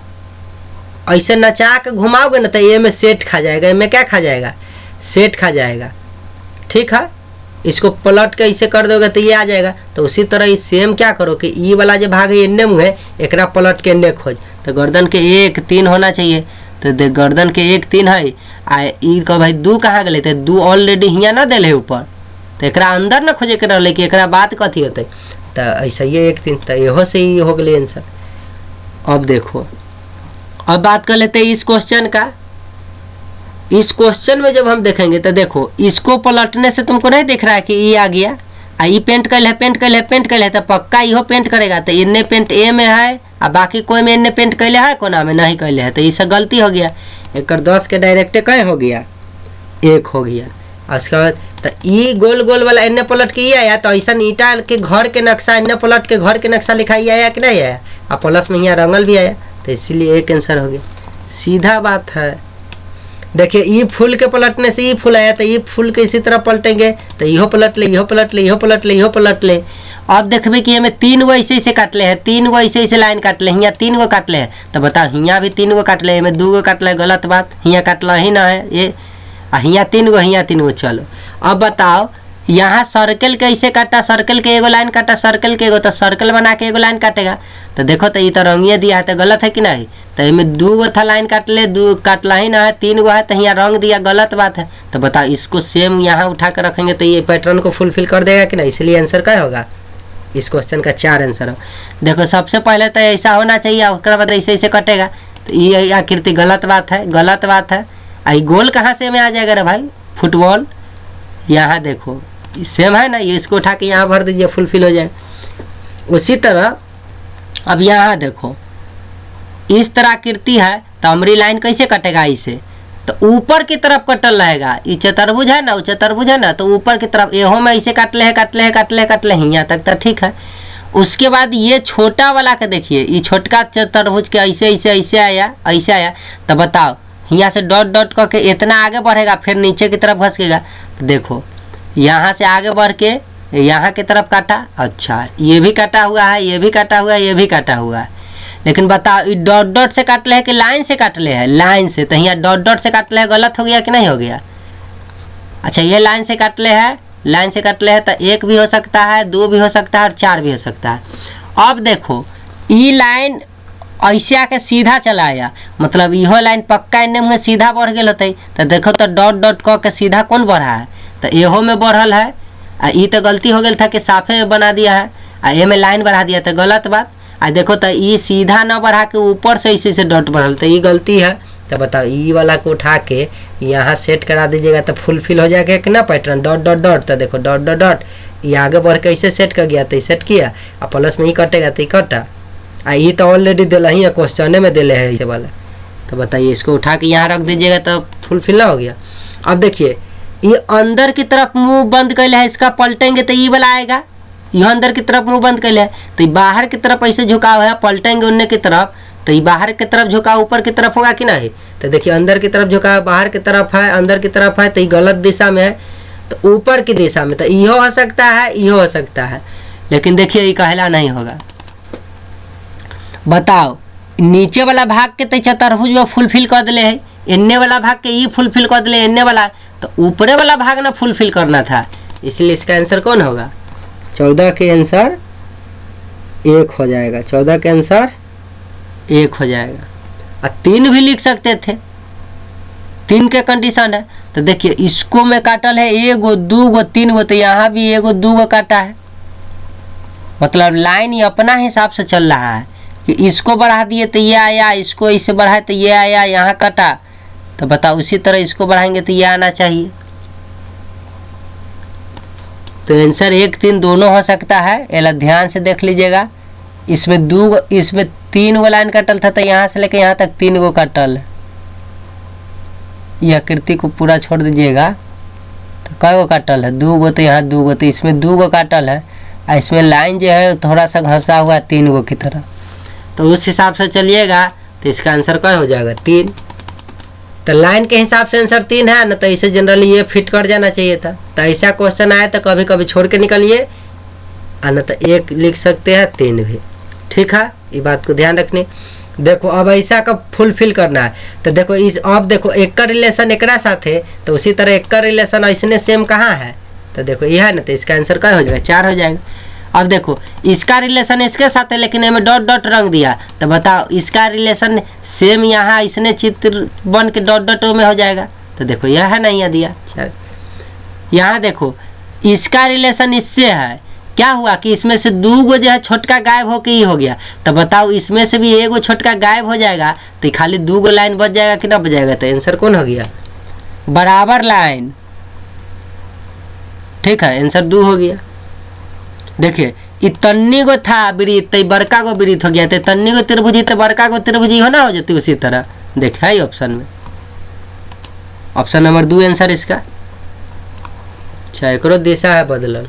ऐसे नचा के घुमाओगे ना, तो ये में सेट खा जाएगा, में क्या खा जाएगा, सेट खा जाएगा। ठीक है, इसको पलट के ऐसे कर दोगे तो ये आ जाएगा। तो उसी तरह सेम क्या करो कि ई वाला जो भाग है एन्ने मुँह है, एकरा पलट के एन्ने खोज। तो गर्दन के 1 3 होना चाहिए, तो देख गर्दन के 1 3 है, आ ई का भाई 2 कहाँ गए, तो 2 ऑलरेडी हियाँ ना दिले ऊपर, तो एकरा अंदर ना खोजे के रहे कि एकरा बात कथी होते। तो ऐसा ये 1 3, तो इहो से ही हो गए आंसर। अब देखो अब बात कर लेते हैं इस क्वेश्चन का। इस क्वेश्चन में जब हम देखेंगे तो देखो इसको पलटने से तुमको नहीं दिख रहा है कि ये आ गया, ये पेंट कर ले पेंट कर ले पेंट कर ले, तो पक्का इहो पेंट करेगा। तो इन्ने पेंट ए में है, और बाकी कोई में इन्ने पेंट कैले है, कोना में नहीं कैले है, तो ये सब गलती हो गया। एक 10 के डायरेक्ट कै हो गया, 1 हो गया। उसके बाद तो ई गोल गोल वाला इन्ने पलट के ये आया, तो ऐसा ईटा के घर के नक्शा इन्ने पलट के घर के नक्शा लिखाई आया कि नहीं आया, और प्लस में यहाँ रंगल भी आया, तो इसीलिए 1 आंसर हो गया। सीधा बात है। देखिए ई फूल के पलटने से ई फूल आया, तो ई फूल के इसी तरह पलटेंगे, तो इहो पलट ले इहो पलट ले इहो पलट ले इहो पलट ले। अब देखबे कि हमें 3 गो ऐसे ऐसे काट ले है, 3 गो ऐसे ऐसे लाइन काट ले, हियाँ 3 गो काट ले है, तो बताओ हियाँ भी 3 गो काट ले, हमें 2 गो काट ले, गलत बात, हियाँ काटला ही ना है ये, हियाँ 3 गो हियाँ 3 गो। चलो अब बताओ यहाँ सर्कल कैसे काटा, सर्कल के एगो लाइन काटा, सर्कल के एगो, तो सर्कल बना के एगो लाइन काटेगा। तो देखो तो ये तो रंगिए दिया है, तो गलत है कि नहीं, तो इसमें 2 गो था लाइन काट ले, 2 काटला ही ना है, 3 गो है, तो यहाँ रंग दिया, गलत बात है। तो बताओ इसको सेम यहाँ उठा कर रखेंगे तो ये पैटर्न को फुलफिल कर देगा कि नहीं, इसलिए आंसर क्या होगा, इस क्वेश्चन का 4 आंसर हो। देखो सबसे पहले तो ऐसा होना चाहिए, उसके बाद ऐसे ऐसे कटेगा, तो ये आकृति गलत बात है, गलत बात है। आई गोल कहाँ से में आ जाएगा रे भाई, फुटबॉल, यहाँ देखो सेम है ना, ये इसको उठा के यहाँ भर दीजिए, फुलफिल हो जाए। उसी तरह अब यहाँ देखो इस तरह आकृति है, तो अमरी लाइन कैसे कटेगा इसे, तो ऊपर की तरफ कटल रहेगा। ये चतुर्भुज है ना, वो चतुर्भुज है ना, तो ऊपर की तरफ एहो में ऐसे काट ले यहाँ तक तो ठीक है। उसके बाद ये छोटा वाला के देखिए, ये छोटका चतुर्भुज के ऐसे आया तो बताओ यहाँ से डॉट डॉट करके इतना आगे बढ़ेगा, फिर नीचे की तरफ घसकेगा। तो देखो यहाँ से आगे बढ़ के यहाँ की तरफ काटा, अच्छा ये भी काटा हुआ है, ये भी काटा हुआ है, ये भी काटा हुआ है। लेकिन बताओ ये डॉट डॉट से काट ले है कि लाइन से काट ले है? लाइन से। तो यहाँ डॉट डॉट से काट ले है, गलत हो गया कि नहीं हो गया? अच्छा ये लाइन से काट ले है, लाइन से काट ले है तो 1 भी हो सकता है, 2 भी हो सकता है और 4 भी हो सकता है। अब देखो ये लाइन ऐसे आके सीधा चला आया, मतलब इहो लाइन पक्का इन्ने मुँह सीधा बढ़ गया होते। तो देखो तो डॉट डॉट कह के सीधा कौन बढ़ा है? तो एहो में बढ़ल है। ये तो गलती हो गई था कि साफे बना दिया है, ए में लाइन बढ़ा दिया तो गलत बात। देखो तो ये सीधा ना बढ़ा के ऊपर से इसी से डॉट बढ़ल, तो ये गलती है। तो बताओ ई वाला को उठा के यहाँ सेट करा दीजिएगा तो फुलफिल हो जाएगा कि ना पैटर्न डॉट डॉट डॉट। तो देखो डॉट डॉट डॉट ये आगे बढ़ के इसे सेट कर गया, तो सेट किया और प्लस में ही कटेगा तो कटा। ये तो ऑलरेडी दिला ही है, क्वेश्चन में दिले है इसे वाला। तो बताइए इसको उठा के यहाँ रख दीजिएगा तो फुलफिल ना हो गया। अब देखिए ये अंदर की तरफ मुंह बंद कर है, इसका पलटेंगे तो ये वाला आएगा। यह अंदर की तरफ मुंह बंद कर है तो बाहर की तरफ ऐसे झुकाव है, पलटेंगे उन्ने की तरफ तो ये बाहर की तरफ झुकाव ऊपर की तरफ होगा कि नहीं? तो देखिए अंदर की तरफ झुकाव बाहर की तरफ है, अंदर की तरफ है, तो ये गलत दिशा में है, तो ऊपर की दिशा में। तो इहो हो सकता है, इहो हो सकता है, लेकिन देखिए ये कहला नहीं होगा। बताओ नीचे वाला भाग के तो चतुर्भुज में फुलफिल कर दिले है, इन्ने वाला भाग के ये फुलफिल कर दिले इन्ने वाला, तो ऊपरे वाला भाग ना फुलफिल करना था, इसलिए इसका आंसर कौन होगा? 14 के आंसर 1 हो जाएगा। 14 के आंसर 1 हो जाएगा। और 3 भी लिख सकते थे, 3 के कंडीशन है। तो देखिए इसको में काटल है 1 गो 2 गो 3 गो, तो यहाँ भी 1 गो 2 गो काटा है, मतलब लाइन ये अपना हिसाब से चल रहा है कि इसको बढ़ा दिए तो ये आया, इसको इसे बढ़ाए तो ये आया, यहाँ कटा। तो बताओ उसी तरह इसको बढ़ाएंगे तो ये आना चाहिए। तो आंसर 1 3 दोनों हो सकता है, एला ध्यान से देख लीजिएगा। इसमें 3 गो लाइन कटल था, तो यहाँ से लेकर यहाँ तक 3 गो कटल। यह आकृति को पूरा छोड़ दीजिएगा तो कै गो काटल है? 2 गो, तो यहाँ 2 गो, तो इसमें 2 गो काटल है। इसमें लाइन जो है थोड़ा सा घसा हुआ है 3 गो की तरह। तो उस हिसाब से चलिएगा तो इसका आंसर क्या हो जाएगा? 3। तो लाइन के हिसाब से आंसर 3 है ना, तो इसे जनरली ये फिट कर जाना चाहिए था। तो ऐसा क्वेश्चन आया तो कभी कभी छोड़ के निकलिए, न तो 1 लिख सकते हैं, 3 भी। ठीक है, ये बात को ध्यान रखनी। देखो अब ऐसा का फुलफिल करना है, तो देखो इस अब देखो एक का रिलेशन एकरा साथ है, तो उसी तरह एक का रिलेशन ऐसने सेम कहाँ है? तो देखो ये है ना, तो इसका आंसर क्या हो जाएगा? 4 हो जाएगा। अब देखो इसका रिलेशन इसके साथ है, लेकिन हमें डॉट डॉट रंग दिया, तो बताओ इसका रिलेशन सेम यहाँ इसने चित्र बन के डॉट डॉट में हो जाएगा। तो देखो यह है ना, यहाँ दिया। यहाँ देखो इसका रिलेशन इससे है, क्या हुआ कि इसमें से 2 गो जो है छोटका गायब होके ही हो गया। तो बताओ इसमें से भी 1 गो छोटका गायब हो जाएगा, तो खाली 2 गो लाइन बच जाएगा कि ना बच जाएगा? तो आंसर कौन हो गया? बराबर लाइन। ठीक है, आंसर 2 हो गया। देखिए ये तन्नी गो था वृत्त, तो बड़का गो वृत्त हो गया, तो तन्नी गो त्रिभुजी तो बड़का गो त्रिभुजी हो ना हो जाती उसी तरह। देखा है ऑप्शन में, ऑप्शन नंबर 2 आंसर इसका। अच्छा एक दिशा है बदलल,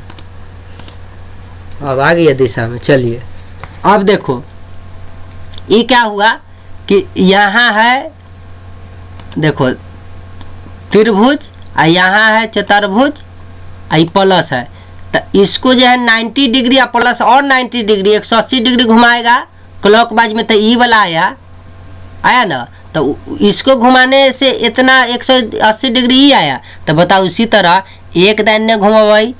अब आ गया दिशा में। चलिए अब देखो ये क्या हुआ कि यहाँ है देखो त्रिभुज, और यहाँ है चतुर्भुज, आई प्लस है। तो इसको जो है 90 डिग्री या प्लस और 90 डिग्री 180 डिग्री घुमाएगा क्लॉकवाइज में, तो ई वाला आया ना, तो इसको घुमाने से इतना 180 डिग्री ही आया। तो बताओ उसी तरह एक दाहिने घुमाई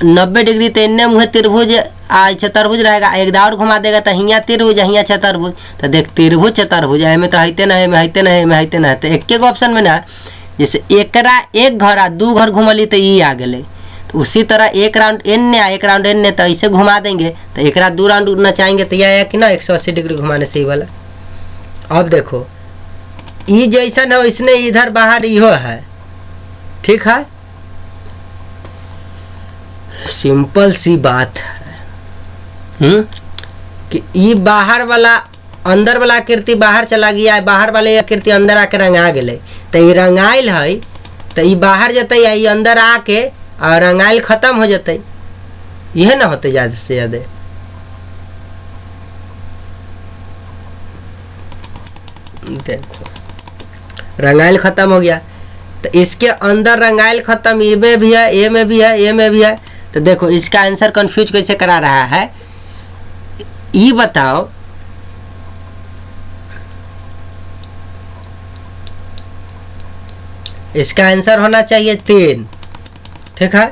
90 डिग्री, तो इन्ने मुँह त्रिभुज चतुर्भुज रहेगा, एक दाव और घुमा देगा तो हियाँ त्रिभुज हियाँ चतुर्भुज। तो देख त्रिभुज चतुर्भुज में तो हईते ना है, हईते ना है, हईते ना है, तो एक ऑप्शन में ना, जैसे एकरा 1 घर आ 2 घर घुमली तो ई आ गए। तो उसी तरह 1 राउंड एन आ 1 राउंड एन, तो ऐसे घुमा देंगे तो एक 2 राउंड नचाएंगे तो यह आया कि ना 180 डिग्री घुमाने से ही वाला। अब देखो ई जैसन है इसने इधर बाहर इहो है। ठीक है, सिंपल सी बात है कि ये बाहर वाला अंदर वाला आकृति बाहर चला गया, बाहर वाले आकृति अंदर आके रंगा गए, तो ये रंगाइल है तो ये बाहर जते या ये अंदर आके और रंगाइल खत्म हो जाते, यह ना होते ज़्यादा से ज़्यादा। देखो रंगाइल खत्म हो गया, तो इसके अंदर रंगाइल खत्म, ए में भी है, ए में भी है, ए में भी है। तो देखो इसका आंसर कंफ्यूज कैसे करा रहा है, ये बताओ। इसका आंसर होना चाहिए 3, ठीक है,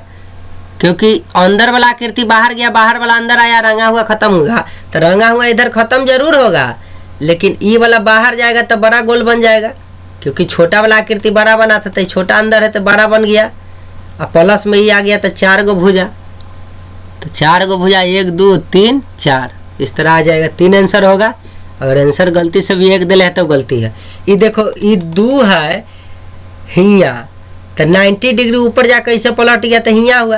क्योंकि अंदर वाला आकृति बाहर गया, बाहर वाला अंदर आया, रंगा हुआ खत्म होगा, तो रंगा हुआ इधर खत्म जरूर होगा, लेकिन ई वाला बाहर जाएगा तो बड़ा गोल बन जाएगा, क्योंकि छोटा वाला आकृति बड़ा बना था, तो छोटा अंदर है तो बड़ा बन गया, और प्लस में ये आ गया तो 4 गो भुजा, तो 4 गो भुजा 1 2 3 4 इस तरह आ जाएगा। 3 आंसर होगा। अगर आंसर गलती से भी 1 दिले है तो गलती है। ये देखो ये 2 है हिया, तो 90 डिग्री ऊपर जाकर इसे पलट गया तो हिया हुआ।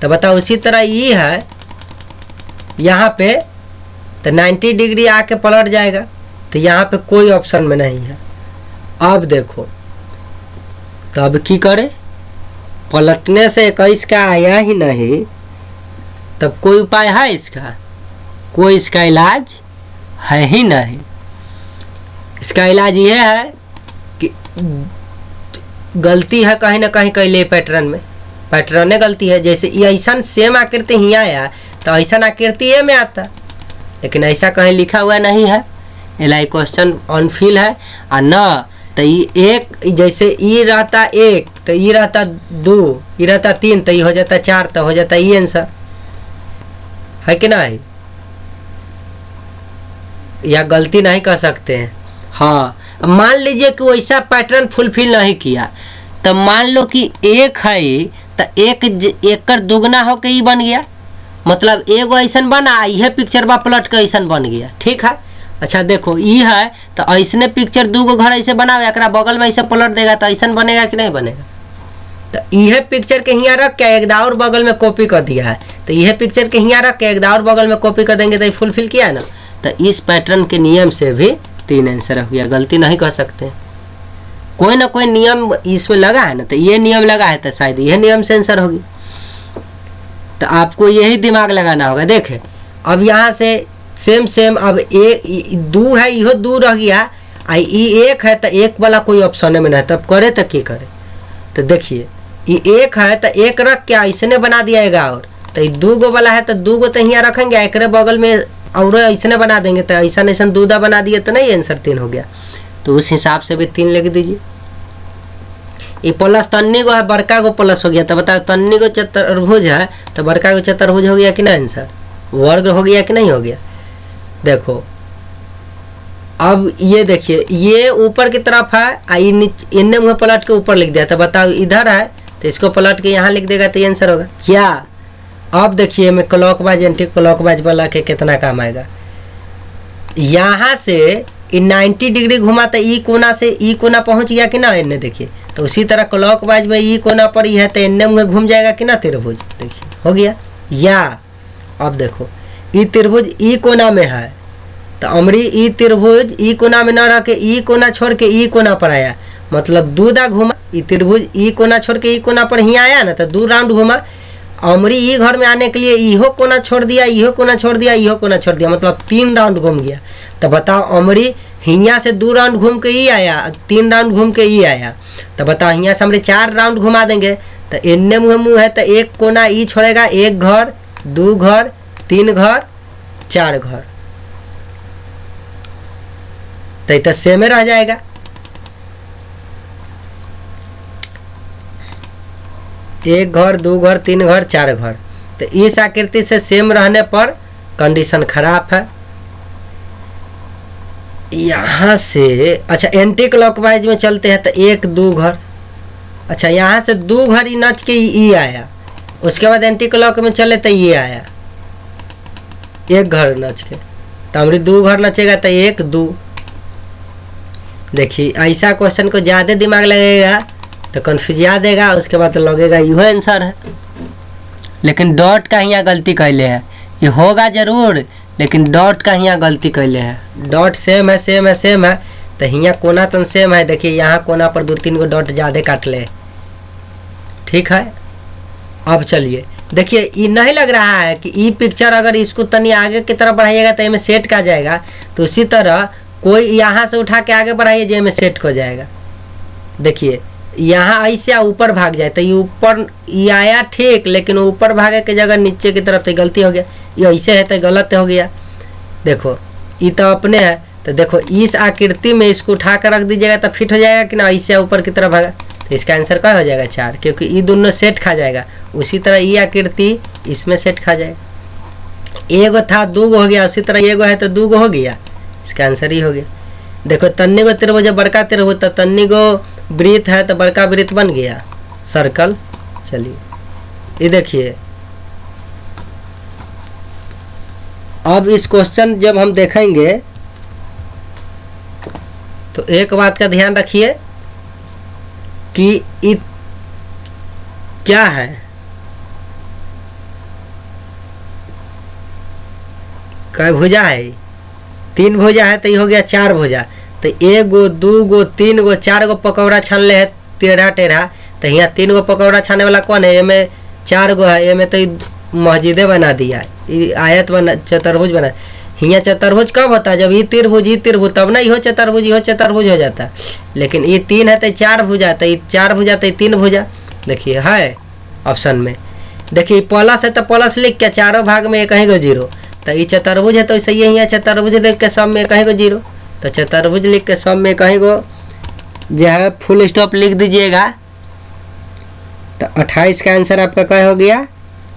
तो बताओ उसी तरह ये है यहाँ पे, तो 90 डिग्री आके पलट जाएगा, तो यहाँ पे कोई ऑप्शन में नहीं है। अब देखो तो अब की करें, पलटने से 21 का आया ही नहीं, तब कोई उपाय है इसका? कोई इसका इलाज है ही नहीं। इसका इलाज ये है कि गलती है कहीं ना कहीं कैले पैटर्न में, पैटर्न गलती है। जैसे ये ऐसा सेम आकृति ही आया तो ऐसा आकृति ये में आता, लेकिन ऐसा कहीं लिखा हुआ नहीं है, एलाई क्वेश्चन अनफिल है। और न तो ये एक, जैसे ये रहता 1 तो ये रहता 2, ये रहता 3 तो ये हो जाता 4, तो हो जाता ये आंसर है कि नहीं? या गलती नहीं कर सकते हैं। हाँ, मान लीजिए कि वैसा पैटर्न फुलफिल नहीं किया, तो मान लो कि 1 है तो 1 कर दुगना होके ये बन गया, मतलब एगो ऐसा बना, यह पिक्चर बा पलट के ऐसा बन गया, ठीक है। अच्छा देखो ये है तो ऐसने पिक्चर 2 गो घर ऐसे बनावे, एक बगल में ऐसे पलट देगा तो ऐसा बनेगा कि नहीं बनेगा? तो यह पिक्चर के यहाँ रख के एक और बगल में कॉपी कर दिया है, तो यह पिक्चर के यहाँ रख के एक और बगल में कॉपी कर देंगे तो ये फुलफिल किया ना। तो इस पैटर्न के नियम से भी 3 आंसर हो गया, गलती नहीं कर सकते। कोई ना कोई नियम इसमें लगा है ना, तो ये नियम लगा है तो शायद यह नियम से आंसर होगी। तो आपको यही दिमाग लगाना होगा। देखे अब यहाँ से सेम अब 2 है, इहो 2 रह गया, ये 1 है तो 1 वाला कोई ऑप्शन में नहीं, तब करे तो क्या करे? तो देखिए ये 1 है तो 1 रख के ऐसने बना दिया और, तो ये 2 गो वाला है तो 2 गो तो यहाँ रखेंगे, एक बगल में और ऐसने बना देंगे, तो ऐसा ऐसा 2 बना दिए तो नहीं आंसर 3 हो गया। तो उस हिसाब से भी 3 लिख दीजिए। ये प्लस तन्नी गो है, बड़का गो प्लस हो गया, तो बताओ तन्नी गो चतुर्भुज है तो बड़का गो चतुर्भुज हो गया कि नहीं? आंसर वर्ग हो गया कि नहीं हो गया? देखो अब ये देखिए ये ऊपर की तरफ है, इन्ने मुँह पलट के ऊपर लिख दिया, तो बताओ इधर है तो इसको पलट के यहाँ लिख देगा तो ये आंसर होगा क्या? अब देखिए मैं क्लॉकवाइज एंटी क्लॉकवाइज वाला के कितना काम आएगा। यहाँ से 90 डिग्री घुमा तो ई कोना से ई कोना पहुँच गया कि ना इन्ने, देखिए। तो उसी तरह क्लॉकवाइज में ई कोना पर ही है तो इन्ने मुँह घूम जाएगा कि ना त्रिभुज, देखिए हो गया। या अब देखो ई त्रिभुज ई कोना में है, तो अमरी ई त्रिभुज ई कोना में ना रह के ई कोना छोड़ के ई कोना पर आया, मतलब 2 घुमा। ई त्रिभुज ई कोना छोड़ के ई कोना पर ही आया ना, तो 2 राउंड घुमा। अमरी ई घर में आने के लिए इहो कोना छोड़ दिया, इहो कोना छोड़ दिया, इहो कोना छोड़ दिया, मतलब 3 राउंड घूम गया। तो बताओ अमरी हियाँ से 2 राउंड घूम के ई आया, 3 राउंड घूम के ई आया, तो बताओ हियाँ से हमरे 4 राउंड घुमा देंगे, तो इन्ने मुँह है तो 1 कोना ई छोड़ेगा, 1 घर 2 घर 3 घर 4 घर, तो सेम रह जाएगा। एक घर 2 घर 3 घर 4 घर, तो इस आकृति से सेम रहने पर कंडीशन खराब है। यहाँ से अच्छा एंटी क्लॉकवाइज में चलते हैं तो 1 2 घर, अच्छा यहाँ से 2 घर ही नच के ई आया, उसके बाद एंटी क्लॉक में चले तो ये आया 1 घर नच के, तो हमारी 2 घर नचेगा तो 1 2। देखिए ऐसा क्वेश्चन को ज़्यादा दिमाग लगेगा तो कन्फ्यूज देगा, उसके बाद तो लगेगा यह आंसर है। लेकिन डॉट का यहाँ गलती कैले है, ये होगा जरूर लेकिन डॉट का यहाँ गलती कैले हैं। डॉट सेम है सेम है सेम है, तो यहाँ कोना तन सेम है। देखिए यहाँ कोना पर 2-3 गो डॉट ज़्यादा काट ले, ठीक है। अब चलिए देखिए, ये नहीं लग रहा है कि ये पिक्चर अगर इसको तनी आगे की तरफ बढ़ाइएगा तो इसमें सेट का जाएगा। तो उसी तरह कोई यहाँ से उठा के आगे बढ़ाइए जो में सेट हो जाएगा। देखिए यहाँ ऐसे ऊपर भाग जाए तो ये ऊपर ये आया ठीक, लेकिन ऊपर भागे के जगह नीचे की तरफ तो गलती हो गया। ये ऐसे है तो गलत हो गया। देखो ये तो अपने है, तो देखो इस आकृति में इसको उठा कर रख दीजिएगा तो फिट हो जाएगा कि ना, ऐसे ऊपर की तरफ भागा। तो इसका आंसर क्या हो जाएगा 4, क्योंकि ये दोनों सेट खा जाएगा। उसी तरह ये आकृति इसमें सेट खा जाएगा। एगो था 2 गो हो गया, उसी तरह एगो है तो 2 गो हो गया। इसका आंसर ही हो गया। देखो तन्नी गो त्रिभुज बड़का त्रिभुज, तो तन्नी गो वृत्त है तो बड़का वृत्त बन गया सर्कल। चलिए ये देखिए, अब इस क्वेश्चन जब हम देखेंगे तो एक बात का ध्यान रखिए कि ये क्या है। कै भुजा है? 3 भुजा है, तो ये हो गया 4 भुजा। तो 1 गो 2 गो 3 गो 4 गो पकौड़ा छान ले है टेढ़ा टेढ़ा। तो यहाँ 3 गो पकौड़ा छाने वाला कौन है? ये में 4 गो है, ये में तो मस्जिदे बना दिया है, आयत बना चतुर्भुज बना। यहाँ चतुर्भुज कब होता है? जब ये त्रिभुज तब ना इहो चतुर्भुज हो जाता है। लेकिन ये 3 है तो 4 भुजा, तो ये 4 भुजा तो 3 भुजा। देखिए है ऑप्शन में। देखिए प्लस है तो प्लस लिख के चारों भाग में एक ही गो 0। तो ये चतुर्भुज है तो सही है, यहाँ चतुर्भुज लिख के सब में एक ही गो 0। तो चतुर्भुज लिख के सब में एक ही गो जो है फुल स्टॉप लिख दीजिएगा। तो 28 का आंसर आपका क्या हो गया?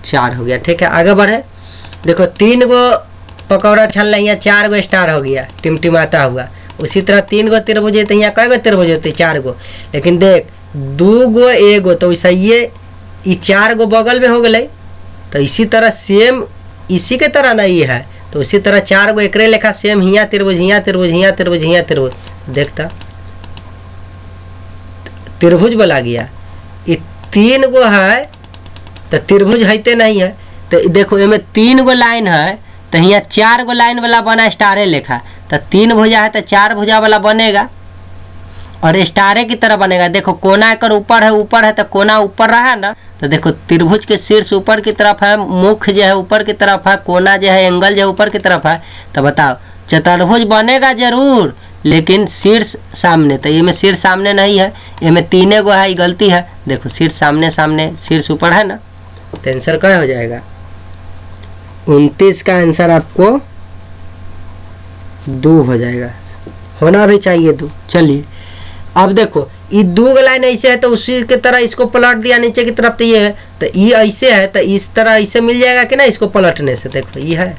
4 हो गया। ठीक है, आगे बढ़े। देखो 3 गो पकौड़ा छान ले, यहाँ 4 गो स्टार हो गया टिमटिमाता हुआ। उसी तरह 3 गो त्रिभुज है तो यहाँ कै गो त्रिभुज होते? 4 गो। लेकिन देख 2 गो 1 गो, तो वैसा ये 4 गो बगल में हो गए। तो इसी तरह सेम इसी के तरह ना ये है, तो उसी तरह 4 गो एकरे लेखा सेम हियाँ त्रिभुज हियाँ त्रिभुज हियाँ त्रिभुज हियाँ त्रिभुज। देखता त्रिभुज बोला गया। ये 3 गो है तो त्रिभुज हैते नहीं है। तो देखो इसमें 3 गो लाइन है, तो यहाँ 4 गो लाइन वाला बना स्टारे लेखा। तो 3 भुजा है तो 4 भुजा वाला बनेगा और स्टारे की तरह बनेगा। देखो कोना कर ऊपर है तो कोना ऊपर रहा ना। तो देखो त्रिभुज के शीर्ष ऊपर की तरफ है, मुख जो है ऊपर की तरफ है, कोना जो है एंगल जो है ऊपर की तरफ है। तो बताओ चतुर्भुज बनेगा जरूर, लेकिन शीर्ष सामने। तो ये में शीर्ष सामने नहीं है, ये में 3 गो है, गलती है। देखो शीर्ष सामने सामने शीर्ष ऊपर है ना। तो आंसर क्या हो जाएगा? 29 का आंसर आपको 2 हो जाएगा, होना भी चाहिए 2। चलिए अब देखो ये 2 लाइन ऐसे है तो उसी की तरह इसको पलट दिया नीचे की तरफ। तो ये है तो ये ऐसे है तो इस तरह ऐसे मिल जाएगा कि ना इसको पलटने से। देखो ये है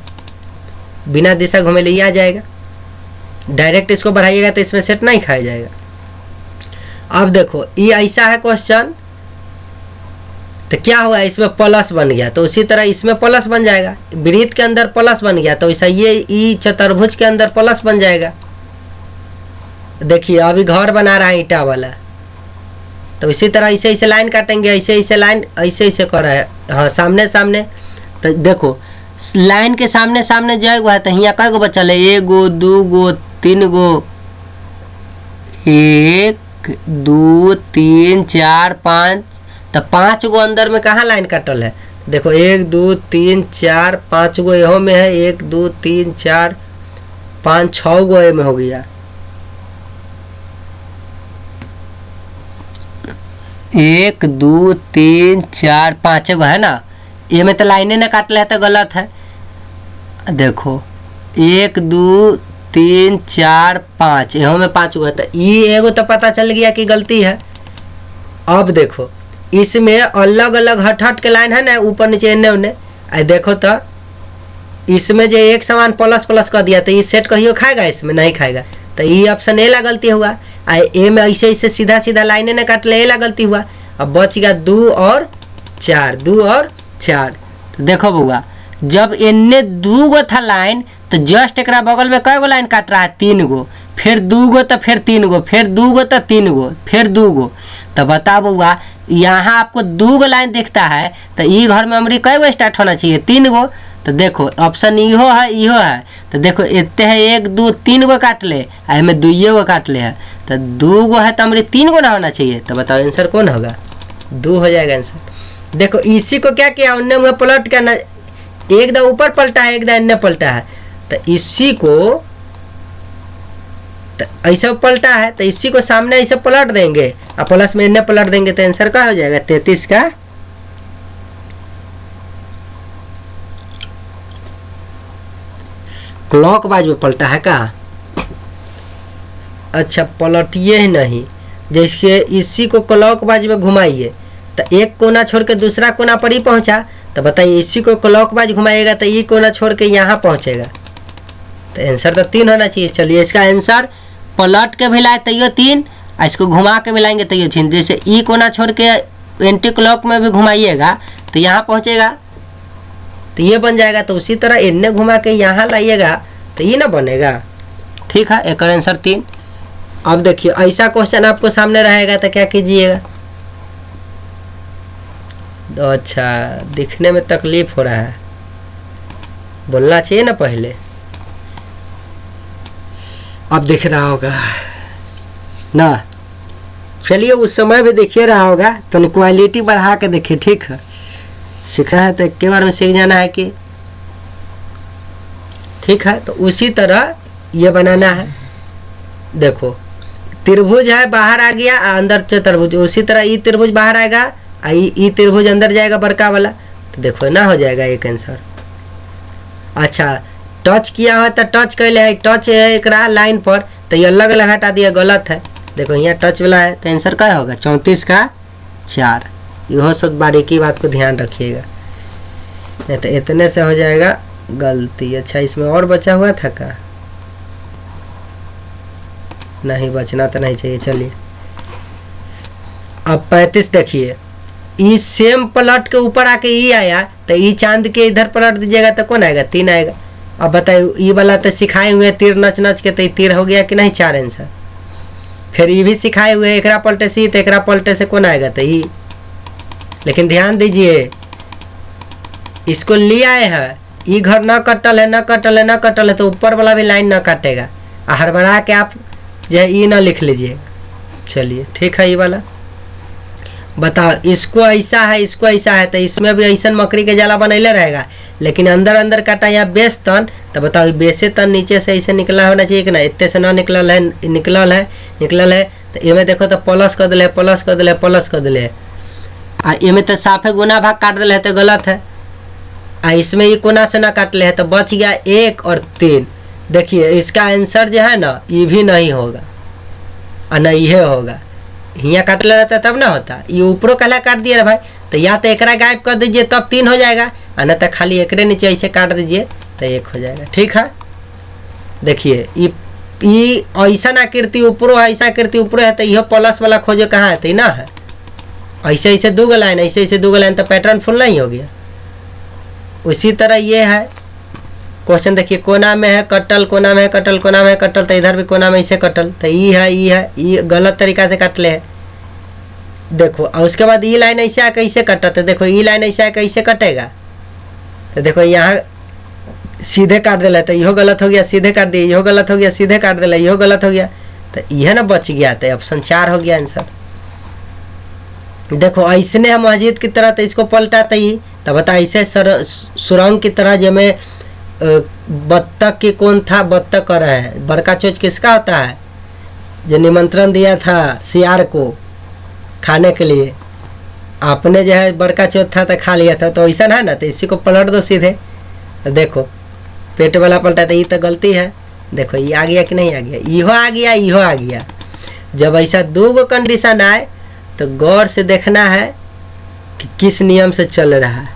बिना दिशा घूमे ले आ जाएगा। डायरेक्ट इसको बढ़ाइएगा तो इसमें सेट नहीं खाया जाएगा। अब देखो ये ऐसा है क्वेश्चन, तो क्या हुआ? इसमें प्लस बन गया, तो उसी तरह इसमें प्लस बन जाएगा। वृत्त के अंदर प्लस बन गया तो ऐसा ये चतुर्भुज के अंदर प्लस बन जाएगा। देखिए अभी घर बना रहा है ईंटा वाला, तो इसी तरह ऐसे ऐसे लाइन काटेंगे, ऐसे ऐसे लाइन ऐसे ऐसे कर रहा है। हाँ सामने सामने। तो देखो लाइन के सामने सामने जाएगा तो यहाँ कै गो बचल है? 1 गो 2 गो 3 गो, 1 2 3 4 5। तो 5 गो अंदर में कहाँ लाइन कटल है? देखो 1 2 3 4 5 गो यहो में है, 1 2 3 4 5 6 गो में हो गया। 1 2 3 4 5 गो है ना। ये में तो लाइने ना काट ले तो गलत है। देखो 1 2 3 4 5 यहो में 5 गो है, तो ये एगो तो पता चल गया कि गलती है। अब देखो इसमें अलग अलग हट हट के लाइन है ना, ऊपर नीचे एने ओने। देखो तो इसमें जो एक समान प्लस प्लस कर दिया तो ये सेट कहियो खाएगा? इसमें नहीं खाएगा। तो ये ऑप्शन ए ला गलती हुआ। ए में ऐसे ऐसे सीधा सीधा लाइने ना काट ले, ए ला गलती हुआ। अब बच गया 2 और 4 2 और 4। तो देखो बउआ जब एने 2 गो था लाइन तो जस्ट एक बगल में कै गो लाइन काट रहा है? 3 गो। फिर 2 गो तो फिर 3 गो, फिर 2 गो तो 3 गो, फिर 2 गो। तो बता बउआ यहाँ आपको 2 गो लाइन दिखता है तो ये घर में हमारी कै गो स्टार्ट होना चाहिए? 3 गो। तो देखो ऑप्शन इहो है तो देखो इतने है 1 2 3 गो काट ले आ हमें 2 गो काट ले है तो 2 गो है तो हमारे 3 गो ना होना चाहिए। तो बताओ आंसर कौन होगा? 2 हो जाएगा आंसर। देखो इसी को क्या किया उनने मुँह पलट के ना, एक दा ऊपर पलटा है एक दा इन्ने पलटा है, तो इसी को तो ऐसा पलटा है तो इसी को सामने ऐसे पलट देंगे और प्लस में इन्ने पलट देंगे तो आंसर क्या हो जाएगा? 33 का क्लॉक वाइज में पलटा है का? अच्छा पलटिए ही नहीं, जैसे इसी को क्लॉक वाइज में घुमाइए तो एक कोना छोड़ के दूसरा कोना पर ही पहुंचा, तो बताइए इसी को क्लॉक वाइज घुमाइएगा तो ये कोना छोड़ के यहाँ पहुंचेगा, तो आंसर तो 3 होना चाहिए। चलिए इसका आंसर पलट के भी लाए तैयो 3, इसको घुमा के भी लाएंगे तैयो 3। जैसे ई कोना छोड़ के एंटी क्लॉक में भी घुमाइएगा तो यहाँ पहुँचेगा तो ये बन जाएगा, तो उसी तरह इन्हें घुमा के यहाँ लाइएगा तो ये ना बनेगा। ठीक है, एक आंसर 3। अब देखिए ऐसा क्वेश्चन आपको सामने रहेगा तो क्या कीजिएगा? तो अच्छा दिखने में तकलीफ हो रहा है, बोलना चाहिए ना पहले। अब दिख रहा होगा ना, चलिए उस समय भी देखिए रहा होगा तो क्वालिटी बढ़ा के देखिए। ठीक है, सीखा है तो एक के बार में सीख जाना है कि ठीक है। तो उसी तरह ये बनाना है। देखो त्रिभुज है बाहर आ गया अंदर चतुर्भुज, उसी तरह ये त्रिभुज बाहर आएगा ये त्रिभुज अंदर जाएगा बड़का वाला, तो देखो ना हो जाएगा एक आंसर। अच्छा टच किया हुआ तो टच कैले है, टच है एक लाइन पर तो ये अलग अलग हटा दिया, गलत है। देखो यहाँ टच वाला है तो आंसर क्या होगा? 34 का 4। यह सब बारीकी बात को ध्यान रखिएगा, नहीं तो इतने से हो जाएगा गलती। अच्छा इसमें और बचा हुआ था का? नहीं बचना तो नहीं चाहिए। चलिए अब 35 देखिए, ई सेम पलट के ऊपर आके ई आया तो ई चांद के इधर पलट दीजिएगा तो कौन आएगा? 3 आएगा। अब बताइए ई वाला तो सिखाए हुए तीर नच नच के, तो तीर हो गया कि नहीं? 4 आंसर। फिर ये भी सिखाए हुए एकरा पलटे से तो एकरा पलटे से कौन आएगा? तो ई। लेकिन ध्यान दीजिए इसको ले आए हैं, ये घर न कटल है न कटल है न कटल है तो ऊपर वाला भी लाइन न काटेगा, हड़बड़ा के आप जो है ई ना लिख लीजिए। चलिए ठीक है, ये वाला बताओ इसको ऐसा है इसको ऐसा है तो इसमें भी ऐसा मकड़ी के जाला बनैले रहेगा, लेकिन अंदर अंदर काटा या बेस तन, तो बताओ बेसे तन नीचे से ऐसे निकला होना चाहिए कि ना? इतने से ना निकलल है तो इमें देखो तो प्लस कर दिले प्लस कर दिले प्लस कर दिले, आ इमें तो साफे गुना भाग काट दिले है तो गलत है। आ इसमें ये कोना से ना काट ले है तो बच गया 1 और 3। देखिए इसका आंसर जो है ना ये भी नहीं होगा और न ये होगा, यहाँ काट ले रहता तब ना होता, ये ऊपरों कहला काट दिया भाई, तो या तो एकरा गायब कर दीजिए तब 3 हो जाएगा, और न तो खाली एकरे नीचे ऐसे काट दीजिए तो 1 हो जाएगा। ठीक है, देखिए ये ऐसा आकृति ऊपरों है, ऐसा आकृति ऊपरों है तो यह प्लस वाला खोजो कहाँ है? तो ना है, ऐसे ऐसे 2 लाइन ऐसे ऐसे 2 लाइन तो पैटर्न फुल नहीं हो गया। उसी तरह ये है क्वेश्चन, देखिए कोना में है कटल, कोना में है कटल, कोना में है कटल, तो इधर भी कोना में ऐसे कटल, तो ये गलत तरीका से काट ले है। देखो और उसके बाद ये लाइन ऐसे आके ऐसे कटा, तो देखो ये लाइन ऐसे आके ऐसे कटेगा, तो देखो यहाँ सीधे काट दिला तो इहो गलत हो गया, सीधे काट दिया इहो गलत हो गया, सीधे काट दिला इहो गलत हो गया, तो यह ना बच गया, तो ऑप्शन 4 हो गया आंसर। देखो ऐसने हम मस्जिद की तरह तो इसको पलटाते ही, तो बता ऐसे सुरंग की तरह जमे बत्तख की कौन था? बत्तख कर रहा है। बड़का चोच किसका होता है? जो निमंत्रण दिया था सियार को खाने के लिए, आपने जो है बड़का चोच था तो खा लिया था, तो ऐसा है ना, तो इसी को पलट दो सीधे। तो देखो पेट वाला पलटा तो ये तो गलती है। देखो ये आ गया कि नहीं आ गया? इहो आ गया इहो आ गया। जब ऐसा 2 गो कंडीशन आए तो गौर से देखना है कि किस नियम से चल रहा है।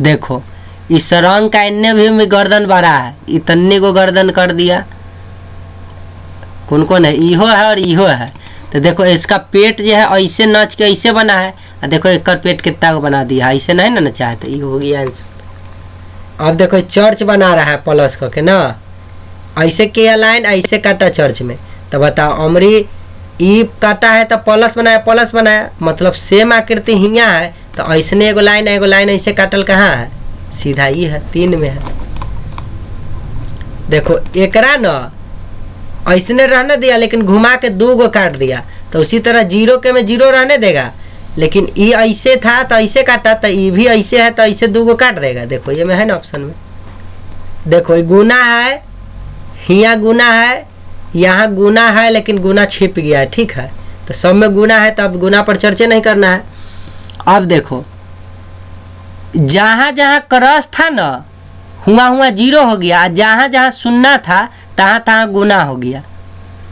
देखो इस रंग का इन्ने भी गर्दन बढ़ा है, इतनी को गर्दन कर दिया, कौन कौन है? इहो है और इहो है। तो देखो इसका पेट जो है ऐसे नच के ऐसे बना है, और देखो एक पेट कितना को बना दिया, ऐसे नहीं ना नचा है, तो ये हो गया आंसर। अब देखो चर्च बना रहा है प्लस करके ना, ऐसे किया लाइन ऐसे काटा चर्च में, तो बताओ अमरी ई काटा है तो प्लस बनाया, मतलब सेम आकृति हियाँ है, तो ऐसने एगो लाइन ऐसे काटल कहाँ है? सीधा ई है, 3 में है। देखो एकरा न ऐसने रहने दिया लेकिन घुमा के 2 गो काट दिया, तो उसी तरह 0 के में 0 रहने देगा, लेकिन ई ऐसे था तो ऐसे काटा, तो ई भी ऐसे है तो ऐसे 2 गो काट देगा। देखो ये में है ना ऑप्शन में, देखो ये गुना है, यहाँ गुना है, यहाँ गुना है, लेकिन गुना छिप गया है। ठीक है, तो सब में गुना है, तो अब गुना पर चर्चा नहीं करना है। अब देखो जहाँ जहाँ क्रॉस था ना हुआ 0 हो गया, जहाँ जहाँ शून्य था तहाँ तहाँ गुना हो गया।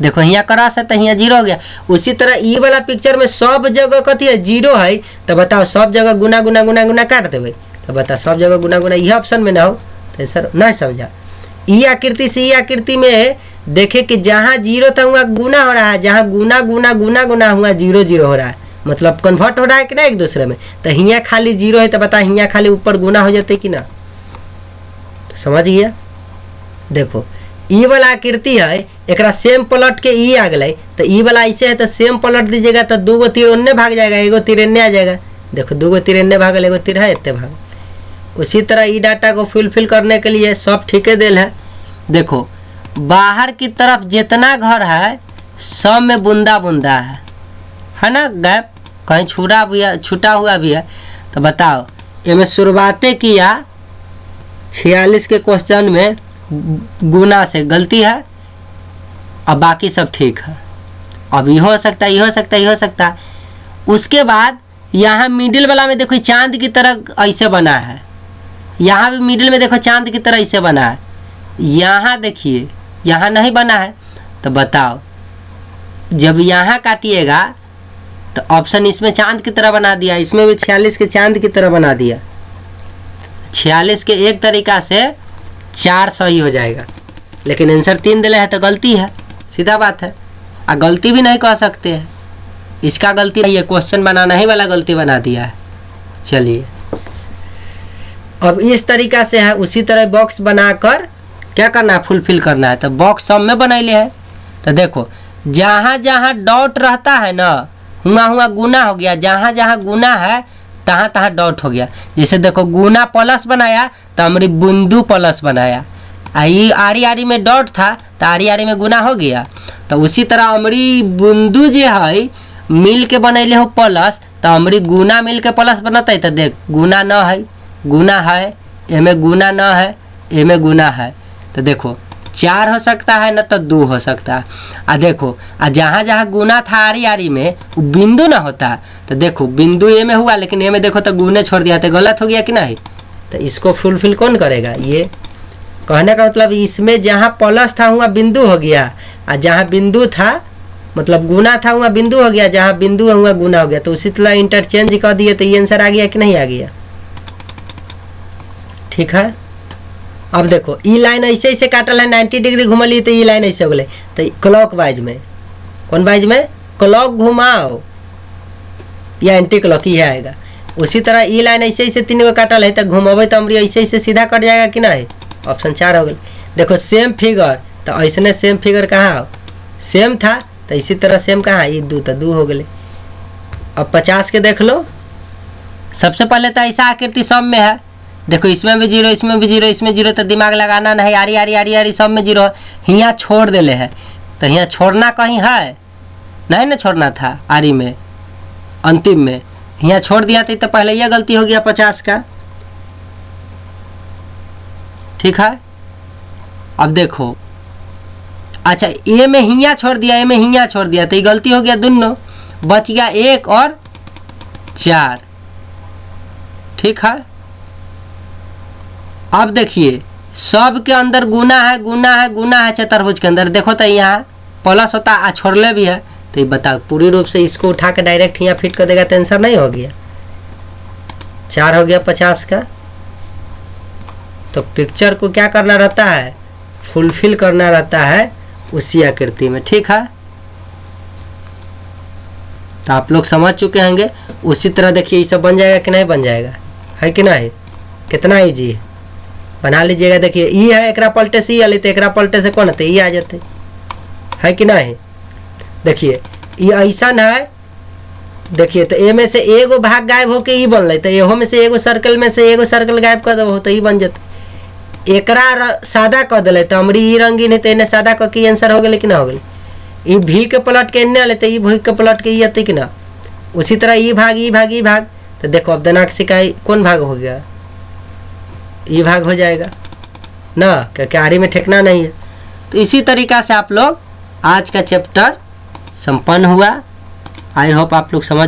देखो यहाँ क्रॉस है तो यहाँ 0 हो गया। उसी तरह ई वाला पिक्चर में सब जगह कथी है 0 है, तो बताओ सब जगह गुना गुना गुना गुना काट देवे, तो बताओ सब जगह गुना गुना, यह ऑप्शन में ना हो तो सर नहीं समझा। ई आकृति से ई आकृति में देखे कि जहाँ 0 था वहाँ गुना हो रहा है, जहाँ गुना गुना गुना गुना हुआ 0 0 हो रहा है, मतलब कन्वर्ट हो रहा है कि ना एक दूसरे में। तो यहाँ खाली 0 है, तो बता यहाँ खाली ऊपर गुना हो जाते कि ना, समझ गया। देखो ई वाला आकृति है, एकरा सेम पलट के ई आ गए, तो ई वाला ऐसे है तो सेम पलट दीजिएगा तो 2 गो तीर ओन्ने भाग जाएगा, 1 गो तीर एन्ने आ जाएगा। देखो 2 गो तीर एन्ने भागल, 1 गो तीर है इतने भाग। उसी तरह ई डाटा को फुलफिल करने के लिए सब ठीके देल है। देखो बाहर की तरफ जितना घर है सब में बूंदा बूंदा है ना, गैप कहीं छूटा हुआ भी है। तो बताओ ये शुरुआतें किया 46 के क्वेश्चन में गुना से गलती है, अब बाकी सब ठीक है। अब ये हो सकता है, ये हो सकता है, ये हो सकता है। उसके बाद यहाँ मिडिल वाला में देखो चांद की तरह ऐसे बना है, यहाँ भी मिडिल में देखो चांद की तरह ऐसे बना है, यहाँ देखिए यहाँ नहीं बना है। तो बताओ जब यहाँ काटिएगा तो ऑप्शन इसमें चांद की तरह बना दिया, इसमें भी 46 के चांद की तरह बना दिया। 46 के एक तरीका से 4 सही हो जाएगा, लेकिन आंसर 3 दिले है तो गलती है, सीधा बात है। और गलती भी नहीं कह सकते हैं, इसका गलती नहीं है, क्वेश्चन बनाना ही वाला गलती बना दिया है। चलिए अब इस तरीका से है, उसी तरह बॉक्स बनाकर क्या करना है, फुलफिल करना है। तो बॉक्स सब में बनैले है। तो देखो जहाँ जहाँ डॉट रहता है ना हुआ गुना हो गया, जहाँ जहाँ गुना है तहाँ तहाँ डॉट हो गया। जैसे देखो गुना प्लस बनाया तो हमारी बिंदु प्लस बनाया, आई आरी आरी में डॉट था तो आरी आरी में गुना हो गया। तो उसी तरह हमारी बिंदु जो है मिल के बनैले हो प्लस, तो हमारी गुना मिल के प्लस बनता है। तो देख गुना न है, गुना है, एमे गुना न है, एमे गुना है। तो देखो 4 हो सकता है न तो 2 हो सकता है। आ देखो जहाँ जहाँ गुना था आरी आरी में बिंदु ना होता, तो देखो बिंदु ए में हुआ, लेकिन ए में देखो तो गुने छोड़ दिया, तो गलत हो गया कि नहीं। तो इसको फुलफिल कौन करेगा, ये कहने का मतलब इसमें जहाँ प्लस था वहाँ बिंदु हो गया, और जहाँ बिंदु था मतलब गुना था वहाँ बिंदु हो गया, जहाँ बिंदु है वहाँ गुना हो गया। तो उसी तरह इंटरचेंज कर दिए, तो ये आंसर आ गया कि नहीं आ गया। ठीक है, अब देखो ई लाइन ऐसे ऐसे काटल है, 90 डिग्री घुमली तो ई लाइन ऐसे हो गए। तो क्लॉक वाइज में कौन वाइज में, क्लॉक घुमाओ या एंटी क्लॉक ही आएगा। उसी तरह ई लाइन ऐसे ऐसे 3 गो काटल है, तो घुमावे तो हमारी ऐसे ऐसे सीधा कट जाएगा कि नहीं। ऑप्शन 4 हो गए। देखो सेम फिगर, तो ऐसे सेम फिगर कहाँ सेम था, तो इसी तरह सेम कहाँ ये 2, तो 2 हो गए। अब 50 के देख लो। सबसे पहले तो ऐसा आकृति सब में है, देखो इसमें भी 0, इसमें भी 0, इसमें 0, तो दिमाग लगाना नहीं, आरी आरी आरी आरी सब में 0 है। यहाँ छोड़ देले है, तो यहाँ छोड़ना कहीं है नहीं ना, छोड़ना था आरी में अंतिम में, यहाँ छोड़ दिया था, तो पहले यह गलती हो गया 50 का। ठीक है, अब देखो अच्छा ए में हिया छोड़ दिया, ए में हिया छोड़ दिया, तो ये गलती हो गया दोनों, बच गया 1 और 4। ठीक है, अब देखिए सब के अंदर गुना है, गुना है, गुना है चतुर्भुज के अंदर। देखो तो यहाँ प्लस होता आ छोड़ले भी है, तो ये बताओ पूरी रूप से इसको उठा के डायरेक्ट यहाँ फिट कर देगा तो आंसर नहीं हो गया। 4 हो गया 50 का। तो पिक्चर को क्या करना रहता है, फुलफिल करना रहता है उसी आकृति में। ठीक है, तो आप लोग समझ चुके होंगे। उसी तरह देखिए ये सब बन जाएगा कि नहीं बन जाएगा, है कि नहीं, कितना ईजी है, बना लीजिएगा। देखिए ई है, एकरा पलटे से ई आली, तो एकरा पलटे से कौन होते, ई आ जाते, है कि नहीं। देखिए ये ऐसा है, देखिए तो ए में से एगो भाग गायब होके ई बनल, तो एहो में से एगो सर्कल में से एगो सर्कल गायब कर देबो तो ई बन जते। एकरा सादा कर दिले तो हमरी ई रंगीन है तो इन्हें सादा कर के आंसर हो गए कि ना हो गए। ई भी के पलट के इन्हें आले तो ई भी के पलट के ई आते कि ना। उसी तरह ई भाग ई भाग ई भाग, तो देखो अब दिनांक सिकाई कौन भाग हो गया, ई भाग हो जाएगा ना, क्योंकि आड़ी में ठेकना नहीं है। तो इसी तरीका से आप लोग आज का चैप्टर संपन्न हुआ। आई होप आप लोग समझ